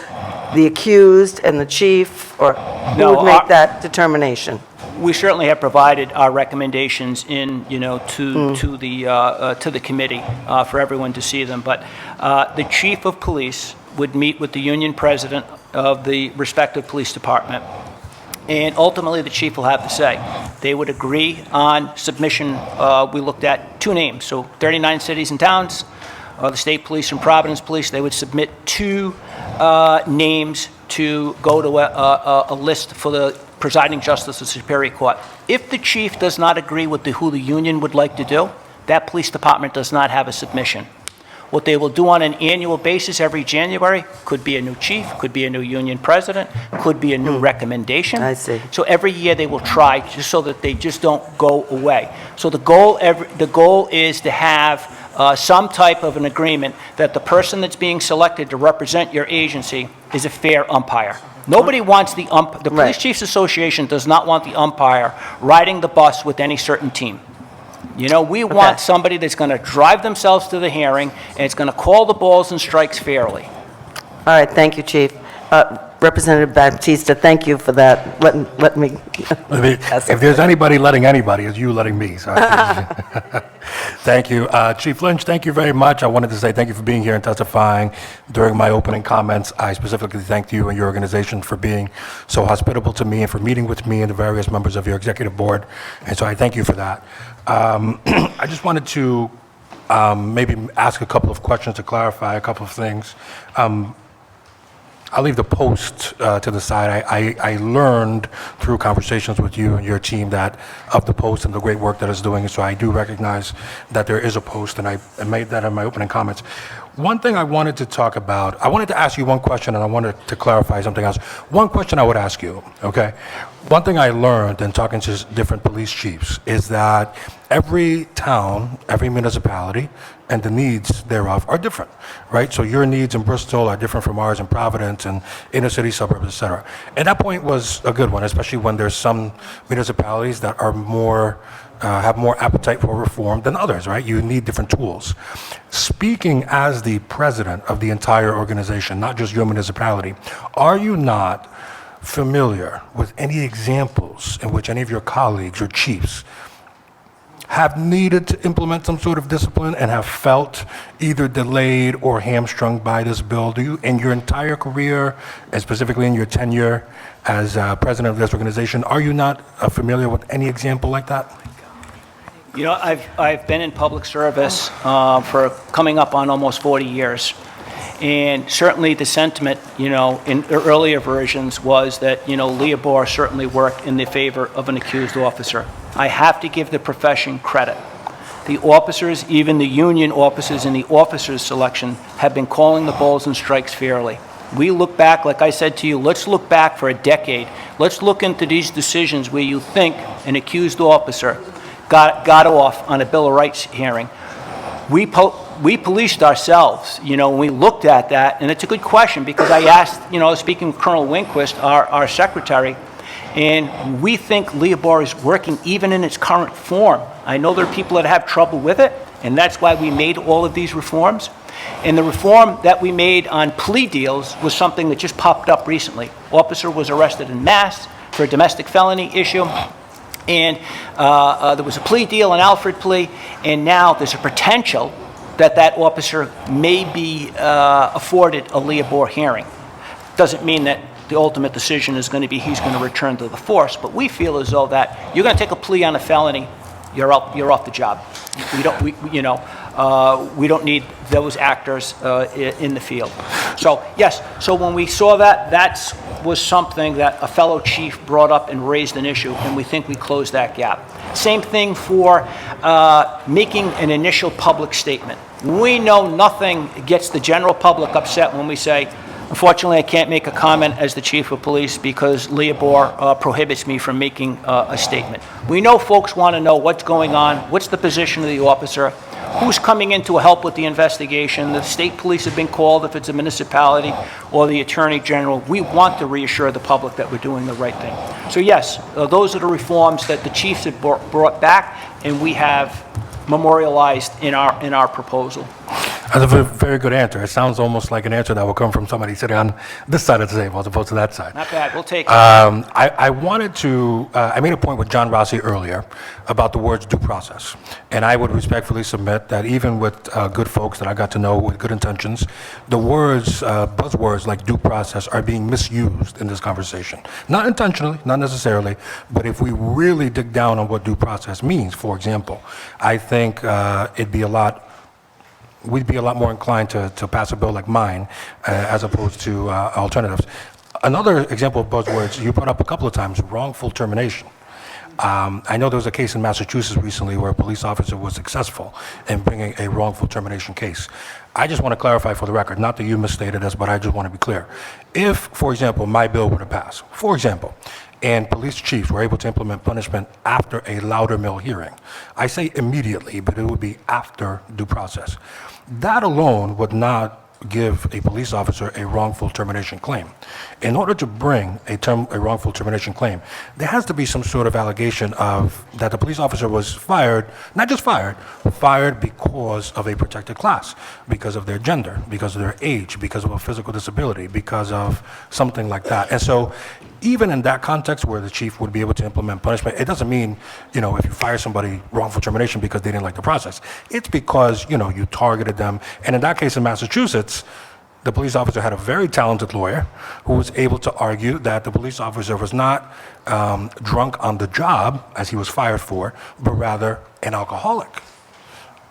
the accused and the chief, or who would make that determination? We certainly have provided our recommendations in, you know, to the committee for everyone to see them. But the chief of police would meet with the union president of the respective police department, and ultimately the chief will have the say. They would agree on submission. We looked at 2 names, so 39 cities and towns, the state police and Providence police. They would submit 2 names to go to a list for the presiding justice of the Superior Court. If the chief does not agree with who the union would like to do, that police department does not have a submission. What they will do on an annual basis every January could be a new chief, could be a new union president, could be a new recommendation. I see. So every year they will try just so that they just don't go away. So the goal is to have some type of an agreement that the person that's being selected to represent your agency is a fair umpire. Nobody wants the Police Right. Chiefs Association does not want the umpire riding the bus with any certain team. You know, we want somebody that's going to drive themselves to the hearing, and it's going to call the balls and strikes fairly. All right, thank you, Chief. Representative Bautista, thank you for that. Let me. If there's anybody letting anybody, it's you letting me. So thank you. Chief Lynch, thank you very much. I wanted to say thank you for being here and testifying. During my opening comments, I specifically thanked you and your organization for being so hospitable to me and for meeting with me and the various members of your executive board. And so I thank you for that. I just wanted to maybe ask a couple of questions to clarify a couple of things. I'll leave the post to the side. I learned through conversations with you and your team that of the post and the great work that it's doing, so I do recognize that there is a post, and I made that in my opening comments. One thing I wanted to talk about, I wanted to ask you one question, and I wanted to clarify something else. One question I would ask you, okay? One thing I learned in talking to different police chiefs is that every town, every municipality, and the needs thereof are different, right? So your needs in Bristol are different from ours in Providence and inner city suburbs, et cetera. And that point was a good one, especially when there's some municipalities that are more, have more appetite for reform than others, right? You need different tools. Speaking as the president of the entire organization, not just your municipality, are you not familiar with any examples in which any of your colleagues or chiefs have needed to implement some sort of discipline and have felt either delayed or hamstrung by this bill? Do you, in your entire career, and specifically in your tenure as president of this organization, are you not familiar with any example like that? You know, I've been in public service for coming up on almost 40 years. And certainly the sentiment, you know, in the earlier versions was that, you know, LEOBOR certainly worked in the favor of an accused officer. I have to give the profession credit. The officers, even the union officers in the officers selection, have been calling the balls and strikes fairly. We look back, like I said to you, let's look back for a decade. Let's look into these decisions where you think an accused officer got off on a Bill of Rights hearing. We policed ourselves, you know, when we looked at that, and it's a good question because I asked, you know, speaking with Colonel Winquist, our secretary, and we think LEOBOR is working even in its current form. I know there are people that have trouble with it, and that's why we made all of these reforms. And the reform that we made on plea deals was something that just popped up recently. Officer was arrested in Mass for a domestic felony issue. And there was a plea deal, an Alfred plea, and now there's a potential that that officer may be afforded a LEOBOR hearing. Doesn't mean that the ultimate decision is going to be he's going to return to the force, but we feel as though that you're going to take a plea on a felony, you're off the job. We don't need those actors in the field. So yes, so when we saw that, that was something that a fellow chief brought up and raised an issue, and we think we closed that gap. Same thing for making an initial public statement. We know nothing gets the general public upset when we say, unfortunately, I can't make a comment as the chief of police because LEOBOR prohibits me from making a statement. We know folks want to know what's going on, what's the position of the officer, who's coming in to help with the investigation. The state police have been called if it's a municipality or the attorney general. We want to reassure the public that we're doing the right thing. So yes, those are the reforms that the chiefs have brought back and we have memorialized in our proposal. That's a very good answer. It sounds almost like an answer that will come from somebody sitting on this side of the table as opposed to that side. Not bad, we'll take it. I wanted to, I made a point with John Rossi earlier about the words due process. And I would respectfully submit that even with good folks that I got to know with good intentions, the words, buzzwords like due process are being misused in this conversation. Not intentionally, not necessarily, but if we really dig down on what due process means, for example, I think we'd be a lot more inclined to pass a bill like mine as opposed to alternatives. Another example of buzzwords you put up a couple of times, wrongful termination. I know there was a case in Massachusetts recently where a police officer was successful in bringing a wrongful termination case. I just want to clarify for the record, not that you misstated this, but I just want to be clear. If, for example, my bill were to pass, for example, and police chiefs were able to implement punishment after a Loudermill hearing, I say immediately, but it would be after due process. That alone would not give a police officer a wrongful termination claim. In order to bring a wrongful termination claim, there has to be some sort of allegation of that the police officer was fired, not just fired, fired because of a protected class, because of their gender, because of their age, because of a physical disability, because of something like that. And so even in that context where the chief would be able to implement punishment, it doesn't mean, if you fire somebody wrongful termination because they didn't like the process. It's because, you targeted them. And in that case in Massachusetts, the police officer had a very talented lawyer who was able to argue that the police officer was not drunk on the job, as he was fired for, but rather an alcoholic.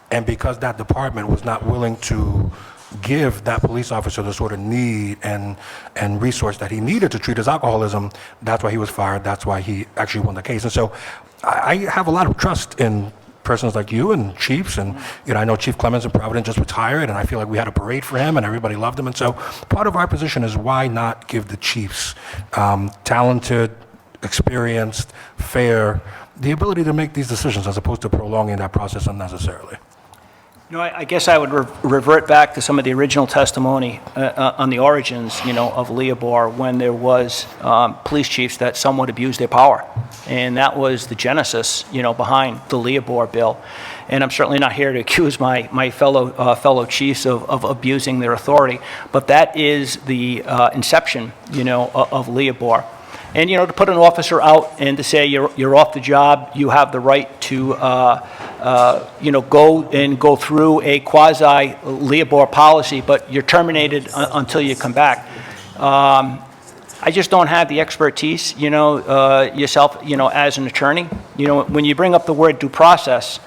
And because that department was not willing to give that police officer the sort of need and resource that he needed to treat his alcoholism, that's why he was fired. That's why he actually won the case. And so I have a lot of trust in persons like you and chiefs, and I know Chief Clemens in Providence just retired, and I feel like we had a parade for him and everybody loved him. And so part of our position is, why not give the chiefs, talented, experienced, fair, the ability to make these decisions as opposed to prolonging that process unnecessarily. I guess I would revert back to some of the original testimony on the origins, of LEOBOR, when there was police chiefs that somewhat abused their power. And that was the genesis, behind the LEOBOR bill. And I'm certainly not here to accuse my fellow chiefs of abusing their authority, but that is the inception, of LEOBOR. And, to put an officer out and to say you're off the job, you have the right to, go through a quasi-LEOBOR policy, but you're terminated until you come back. I just don't have the expertise, yourself, as an attorney. When you bring up the word due process,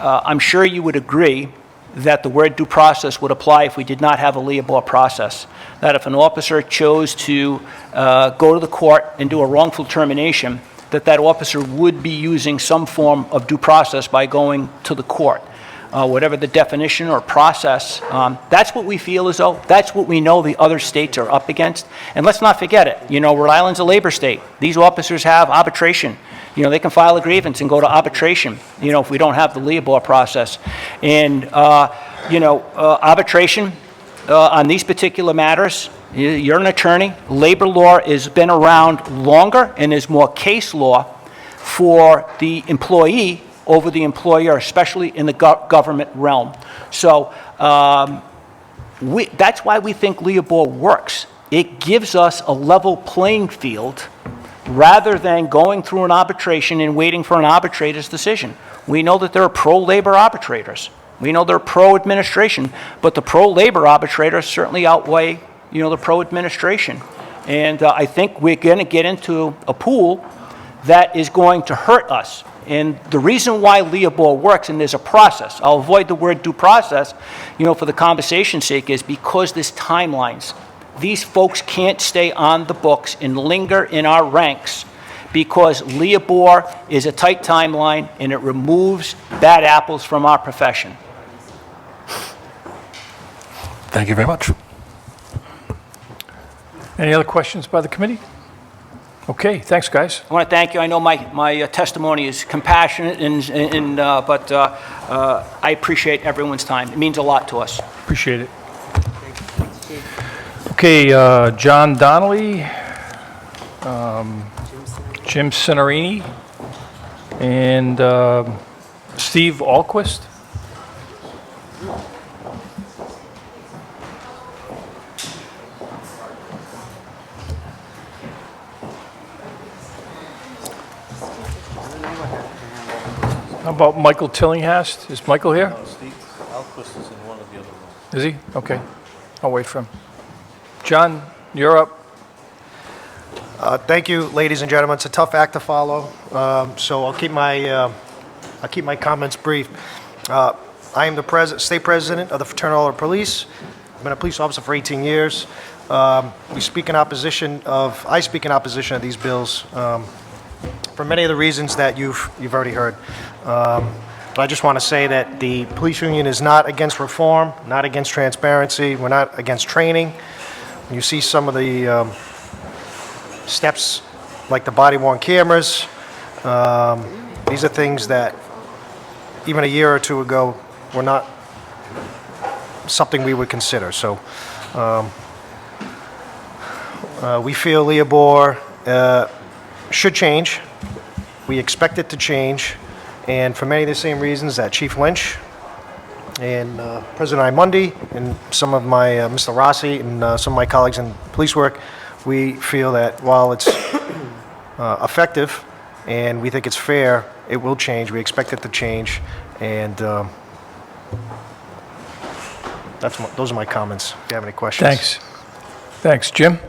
I'm sure you would agree that the word due process would apply if we did not have a LEOBOR process. That if an officer chose to go to the court and do a wrongful termination, that officer would be using some form of due process by going to the court. Whatever the definition or process, that's what we feel as though, that's what we know the other states are up against. And let's not forget it, Rhode Island's a labor state. These officers have arbitration. They can file a grievance and go to arbitration, if we don't have the LEOBOR process. And, arbitration on these particular matters, you're an attorney. Labor law has been around longer, and there's more case law for the employee over the employer, especially in the government realm. So that's why we think LEOBOR works. It gives us a level playing field rather than going through an arbitration and waiting for an arbitrator's decision. We know that there are pro-labor arbitrators. We know they're pro-administration, but the pro-labor arbitrators certainly outweigh, the pro-administration. And I think we're going to get into a pool that is going to hurt us. And the reason why LEOBOR works, and there's a process, I'll avoid the word due process, for the conversation's sake, is because there's timelines. These folks can't stay on the books and linger in our ranks because LEOBOR is a tight timeline and it removes bad apples from our profession. Thank you very much. Any other questions by the committee? Okay, thanks, guys. I want to thank you. I know my testimony is compassionate, but I appreciate everyone's time. It means a lot to us. Appreciate it. Okay, John Donnelly, Jim Cinerini, and Steve Alquist. How about Michael Tillinghast? Is Michael here? No, Steve Alquist is in one of the other rooms. Is he? Okay. I'll wait for him. John, you're up. Thank you, ladies and gentlemen. It's a tough act to follow, so I'll keep my comments brief. I am the state president of the Fraternal Order of Police. I've been a police officer for 18 years. I speak in opposition of these bills for many of the reasons that you've already heard. But I just want to say that the police union is not against reform, not against transparency. We're not against training. When you see some of the steps, like the body-worn cameras, these are things that even a year or two ago were not something we would consider. So we feel LEOBOR should change. We expect it to change. And for many of the same reasons that Chief Lynch and President Imundi and some of my, Mr. Rossi and some of my colleagues in police work, we feel that while it's effective and we think it's fair, it will change. We expect it to change. And those are my comments. If you have any questions. Thanks. Thanks. Jim?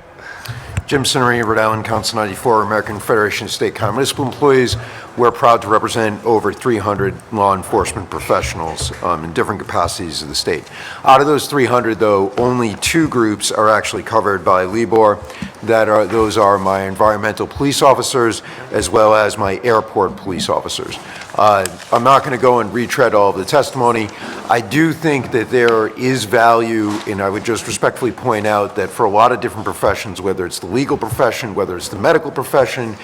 Jim Cinerine, Rhode Island Council 94, American Federation of State County Municipal Employees. We're proud to represent over 300 law enforcement professionals in different capacities of the state. Out of those 300, though, only 2 groups are actually covered by LEOBOR. Those are my environmental police officers as well as my airport police officers. I'm not going to go and retread all of the testimony. I do think that there is value, and I would just respectfully point out that for a lot of different professions, whether it's the legal profession, whether it's the medical profession,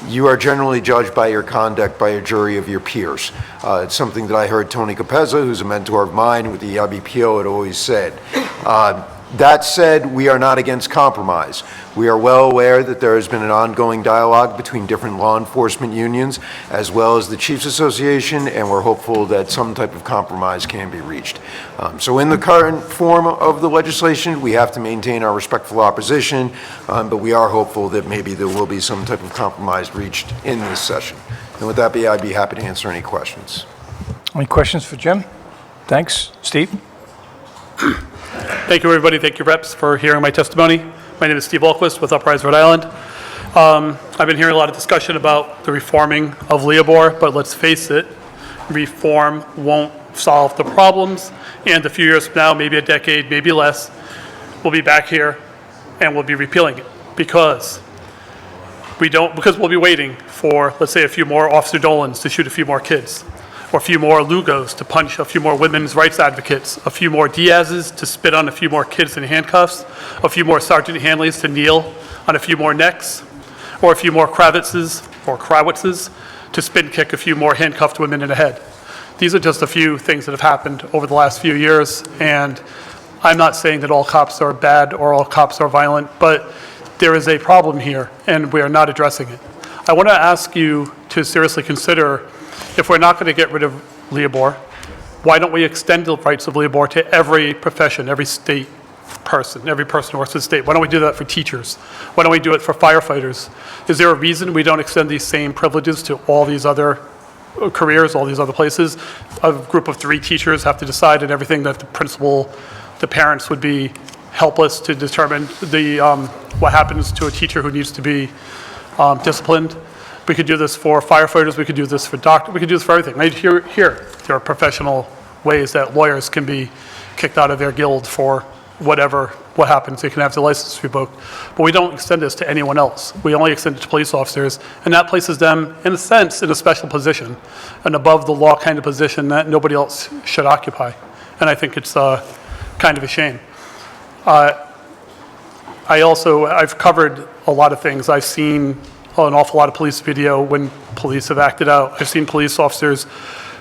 you are generally judged by your conduct by a jury of your peers. It's something that I heard Tony Capezza, who's a mentor of mine with the IBPO, had always said. That said, we are not against compromise. We are well aware that there has been an ongoing dialogue between different law enforcement unions as well as the Chiefs Association, and we're hopeful that some type of compromise can be reached. So in the current form of the legislation, we have to maintain our respectful opposition, but we are hopeful that maybe there will be some type of compromise reached in this session. And with that, I'd be happy to answer any questions. Any questions for Jim? Thanks. Steve? Thank you, everybody. Thank you, reps, for hearing my testimony. My name is Steve Alquist with Uprise Rhode Island. I've been hearing a lot of discussion about the reforming of LEOBOR, but let's face it, reform won't solve the problems. And a few years from now, maybe a decade, maybe less, we'll be back here and we'll be repealing it because we'll be waiting for, let's say, a few more Officer Dolans to shoot a few more kids, or a few more Lugos to punch a few more women's rights advocates, a few more Diaz's to spit on a few more kids in handcuffs, a few more Sergeant Hanleys to kneel on a few more necks, or a few more Kravitzes or Krawitzes to spin kick a few more handcuffed women in the head. These are just a few things that have happened over the last few years, and I'm not saying that all cops are bad or all cops are violent, but there is a problem here, and we are not addressing it. I want to ask you to seriously consider, if we're not going to get rid of LEOBOR, why don't we extend the rights of LEOBOR to every profession, every state person, every person who works in the state? Why don't we do that for teachers? Why don't we do it for firefighters? Is there a reason we don't extend these same privileges to all these other careers, all these other places? A group of 3 teachers have to decide, and everything that the principal, the parents would be helpless to determine what happens to a teacher who needs to be disciplined. We could do this for firefighters, we could do this for doctors, we could do this for everything. Right here, there are professional ways that lawyers can be kicked out of their guild for what happens. They can have their license revoked. But we don't extend this to anyone else. We only extend it to police officers, and that places them, in a sense, in a special position, an above the law kind of position that nobody else should occupy. And I think it's kind of a shame. I've covered a lot of things. I've seen an awful lot of police video when police have acted out. I've seen police officers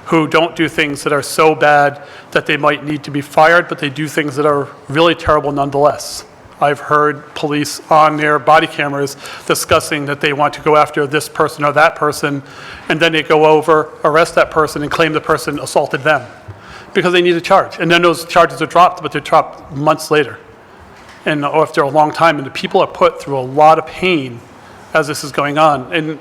who don't do things that are so bad that they might need to be fired, but they do things that are really terrible nonetheless. I've heard police on their body cameras discussing that they want to go after this person or that person, and then they go over, arrest that person, and claim the person assaulted them because they need a charge. And then those charges are dropped, but they're dropped months later and after a long time, and the people are put through a lot of pain as this is going on. And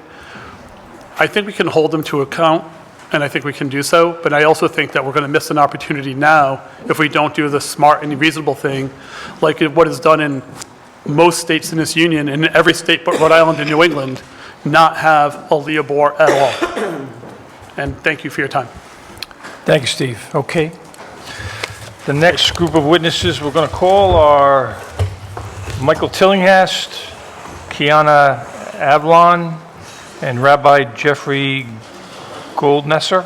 I think we can hold them to account, and I think we can do so, but I also think that we're going to miss an opportunity now if we don't do the smart and reasonable thing, like what is done in most states in this union, in every state but Rhode Island and New England, not have a LEOBOR at all. And thank you for your time. Thank you, Steve. Okay. The next group of witnesses we're going to call are Michael Tillinghast, Kiana Avlon, and Rabbi Jeffrey Goldnesser.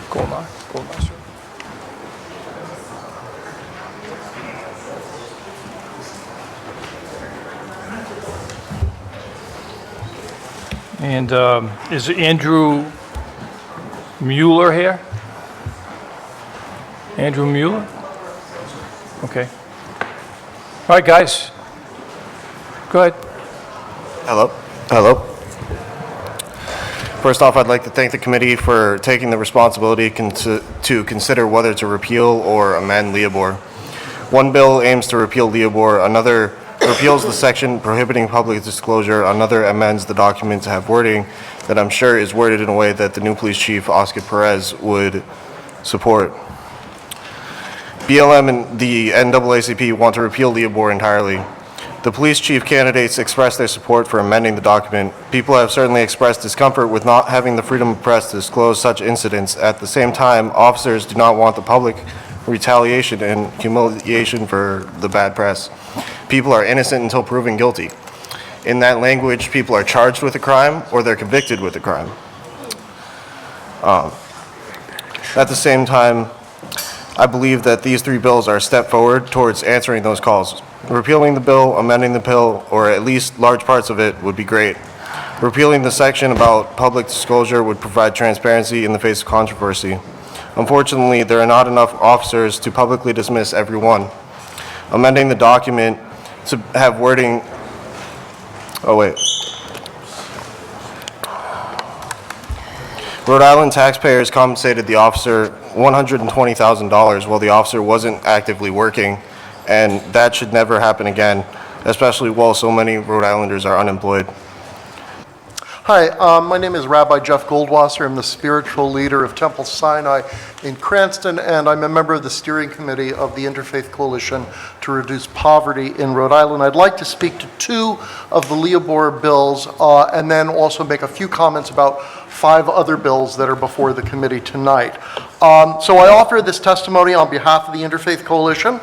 Goldnesser. And is Andrew Mueller here? Andrew Mueller? Okay. All right, guys. Go ahead. Hello. First off, I'd like to thank the committee for taking the responsibility to consider whether to repeal or amend LEOBOR. One bill aims to repeal LEOBOR, another repeals the section prohibiting public disclosure, another amends the document to have wording that I'm sure is worded in a way that the new police chief, Oscar Perez, would support. BLM and the NAACP want to repeal LEOBOR entirely. The police chief candidates expressed their support for amending the document. People have certainly expressed discomfort with not having the freedom of press to disclose such incidents. At the same time, officers do not want the public retaliation and humiliation for the bad press. People are innocent until proven guilty. In that language, people are charged with a crime or they're convicted with a crime. At the same time, I believe that these three bills are a step forward towards answering those calls. Repealing the bill, amending the bill, or at least large parts of it would be great. Repealing the section about public disclosure would provide transparency in the face of controversy. Unfortunately, there are not enough officers to publicly dismiss everyone. Amending the document to have wording, Rhode Island taxpayers compensated the officer $120,000 while the officer wasn't actively working, and that should never happen again, especially while so many Rhode Islanders are unemployed. Hi, my name is Rabbi Jeff Goldwasser. I'm the spiritual leader of Temple Sinai in Cranston, and I'm a member of the steering committee of the Interfaith Coalition to Reduce Poverty in Rhode Island. I'd like to speak to two of the LEOBOR bills and then also make a few comments about 5 other bills that are before the committee tonight. So I offer this testimony on behalf of the Interfaith Coalition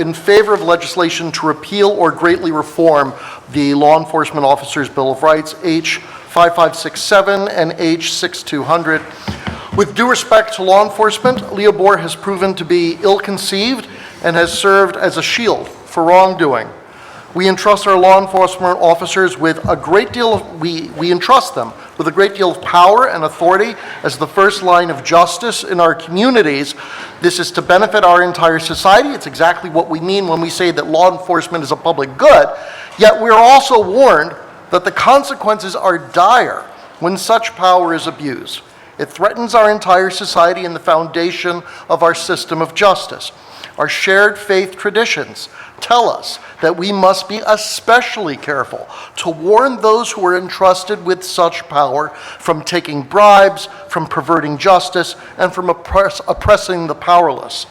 in favor of legislation to repeal or greatly reform the Law Enforcement Officers' Bill of Rights, H. 5567 and H. 6200. With due respect to law enforcement, LEOBOR has proven to be ill-conceived and has served as a shield for wrongdoing. We entrust our law enforcement officers with a great deal of, we entrust them with a great deal of power and authority as the first line of justice in our communities. This is to benefit our entire society. It's exactly what we mean when we say that law enforcement is a public good. Yet we're also warned that the consequences are dire when such power is abused. It threatens our entire society and the foundation of our system of justice. Our shared faith traditions tell us that we must be especially careful to warn those who are entrusted with such power from taking bribes, from perverting justice, and from oppressing the powerless.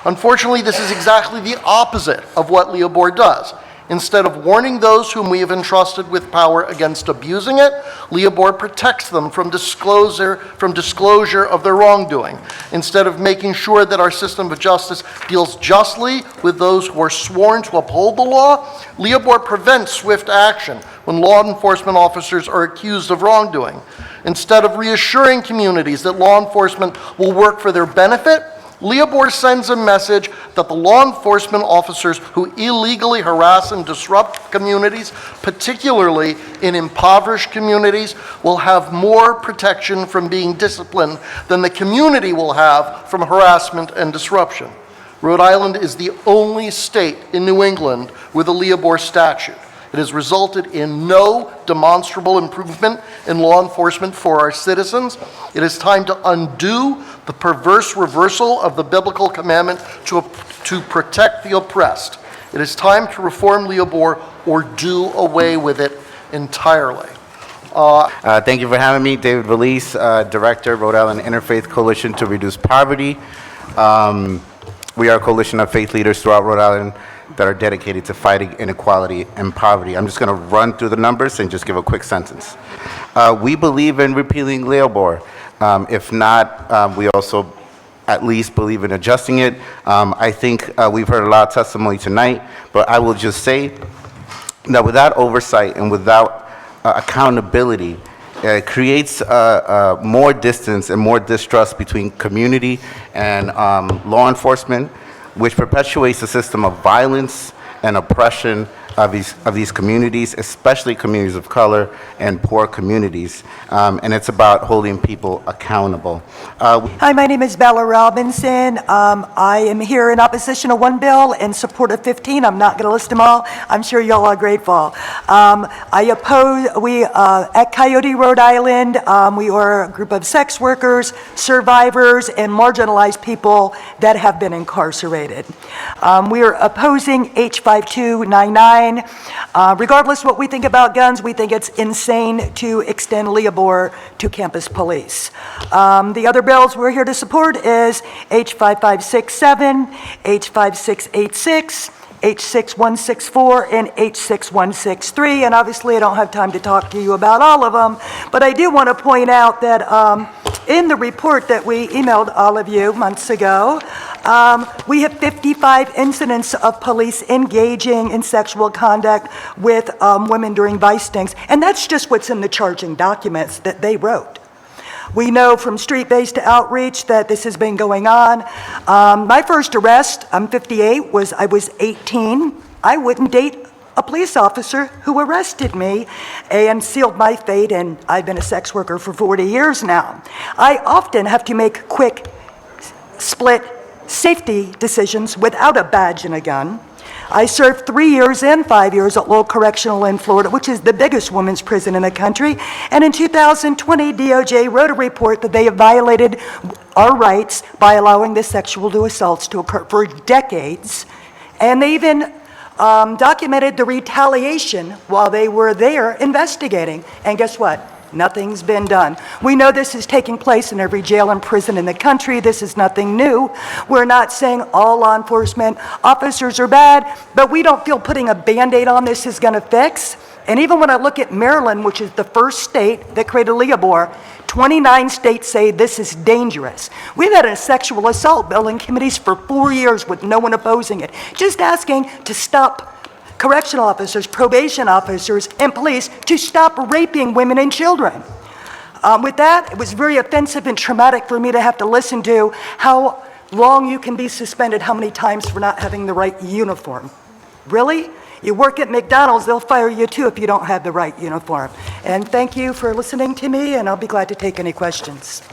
Unfortunately, this is exactly the opposite of what LEOBOR does. Instead of warning those whom we have entrusted with power against abusing it, LEOBOR protects them from disclosure of their wrongdoing. Instead of making sure that our system of justice deals justly with those who are sworn to uphold the law, LEOBOR prevents swift action when law enforcement officers are accused of wrongdoing. Instead of reassuring communities that law enforcement will work for their benefit, LEOBOR sends a message that the law enforcement officers who illegally harass and disrupt communities, particularly in impoverished communities, will have more protection from being disciplined than the community will have from harassment and disruption. Rhode Island is the only state in New England with a LEOBOR statute. It has resulted in no demonstrable improvement in law enforcement for our citizens. It is time to undo the perverse reversal of the biblical commandment to protect the oppressed. It is time to reform LEOBOR or do away with it entirely. Thank you for having me. David Valise, Director, Rhode Island Interfaith Coalition to Reduce Poverty. We are a coalition of faith leaders throughout Rhode Island that are dedicated to fighting inequality and poverty. I'm just going to run through the numbers and just give a quick sentence. We believe in repealing LEOBOR. If not, we also at least believe in adjusting it. I think we've heard a lot of testimony tonight, but I will just say that without oversight and without accountability, it creates more distance and more distrust between community and law enforcement, which perpetuates a system of violence and oppression of these communities, especially communities of color and poor communities. And it's about holding people accountable. Hi, my name is Bella Robinson. I am here in opposition to one bill and support of 15. I'm not going to list them all. I'm sure y'all are grateful. At Coyote, Rhode Island, we are a group of sex workers, survivors, and marginalized people that have been incarcerated. We are opposing H5299. Regardless what we think about guns, we think it's insane to extend LEOBOR to campus police. The other bills we're here to support is H5567, H5686, H6164, and H6163, and obviously I don't have time to talk to you about all of them, but I do want to point out that in the report that we emailed all of you months ago, we have 55 incidents of police engaging in sexual conduct with women during vice stings, and that's just what's in the charging documents that they wrote. We know from street-based outreach that this has been going on. My first arrest, I'm 58, I was 18. I wouldn't date a police officer who arrested me and sealed my fate, and I've been a sex worker for 40 years now. I often have to make quick, split safety decisions without a badge and a gun. I served 3 years and 5 years at Lowell Correctional in Florida, which is the biggest women's prison in the country. And in 2020, DOJ wrote a report that they have violated our rights by allowing the sexual assaults to occur for decades. And they even documented the retaliation while they were there investigating. And guess what? Nothing's been done. We know this is taking place in every jail and prison in the country. This is nothing new. We're not saying all law enforcement officers are bad, but we don't feel putting a Band-Aid on this is going to fix. And even when I look at Maryland, which is the first state that created LEOBOR, 29 states say this is dangerous. We've had a sexual assault bill in committees for 4 years with no one opposing it, just asking to stop correctional officers, probation officers, and police to stop raping women and children. With that, it was very offensive and traumatic for me to have to listen to how long you can be suspended, how many times for not having the right uniform. Really? You work at McDonald's, they'll fire you too if you don't have the right uniform. And thank you for listening to me, and I'll be glad to take any questions.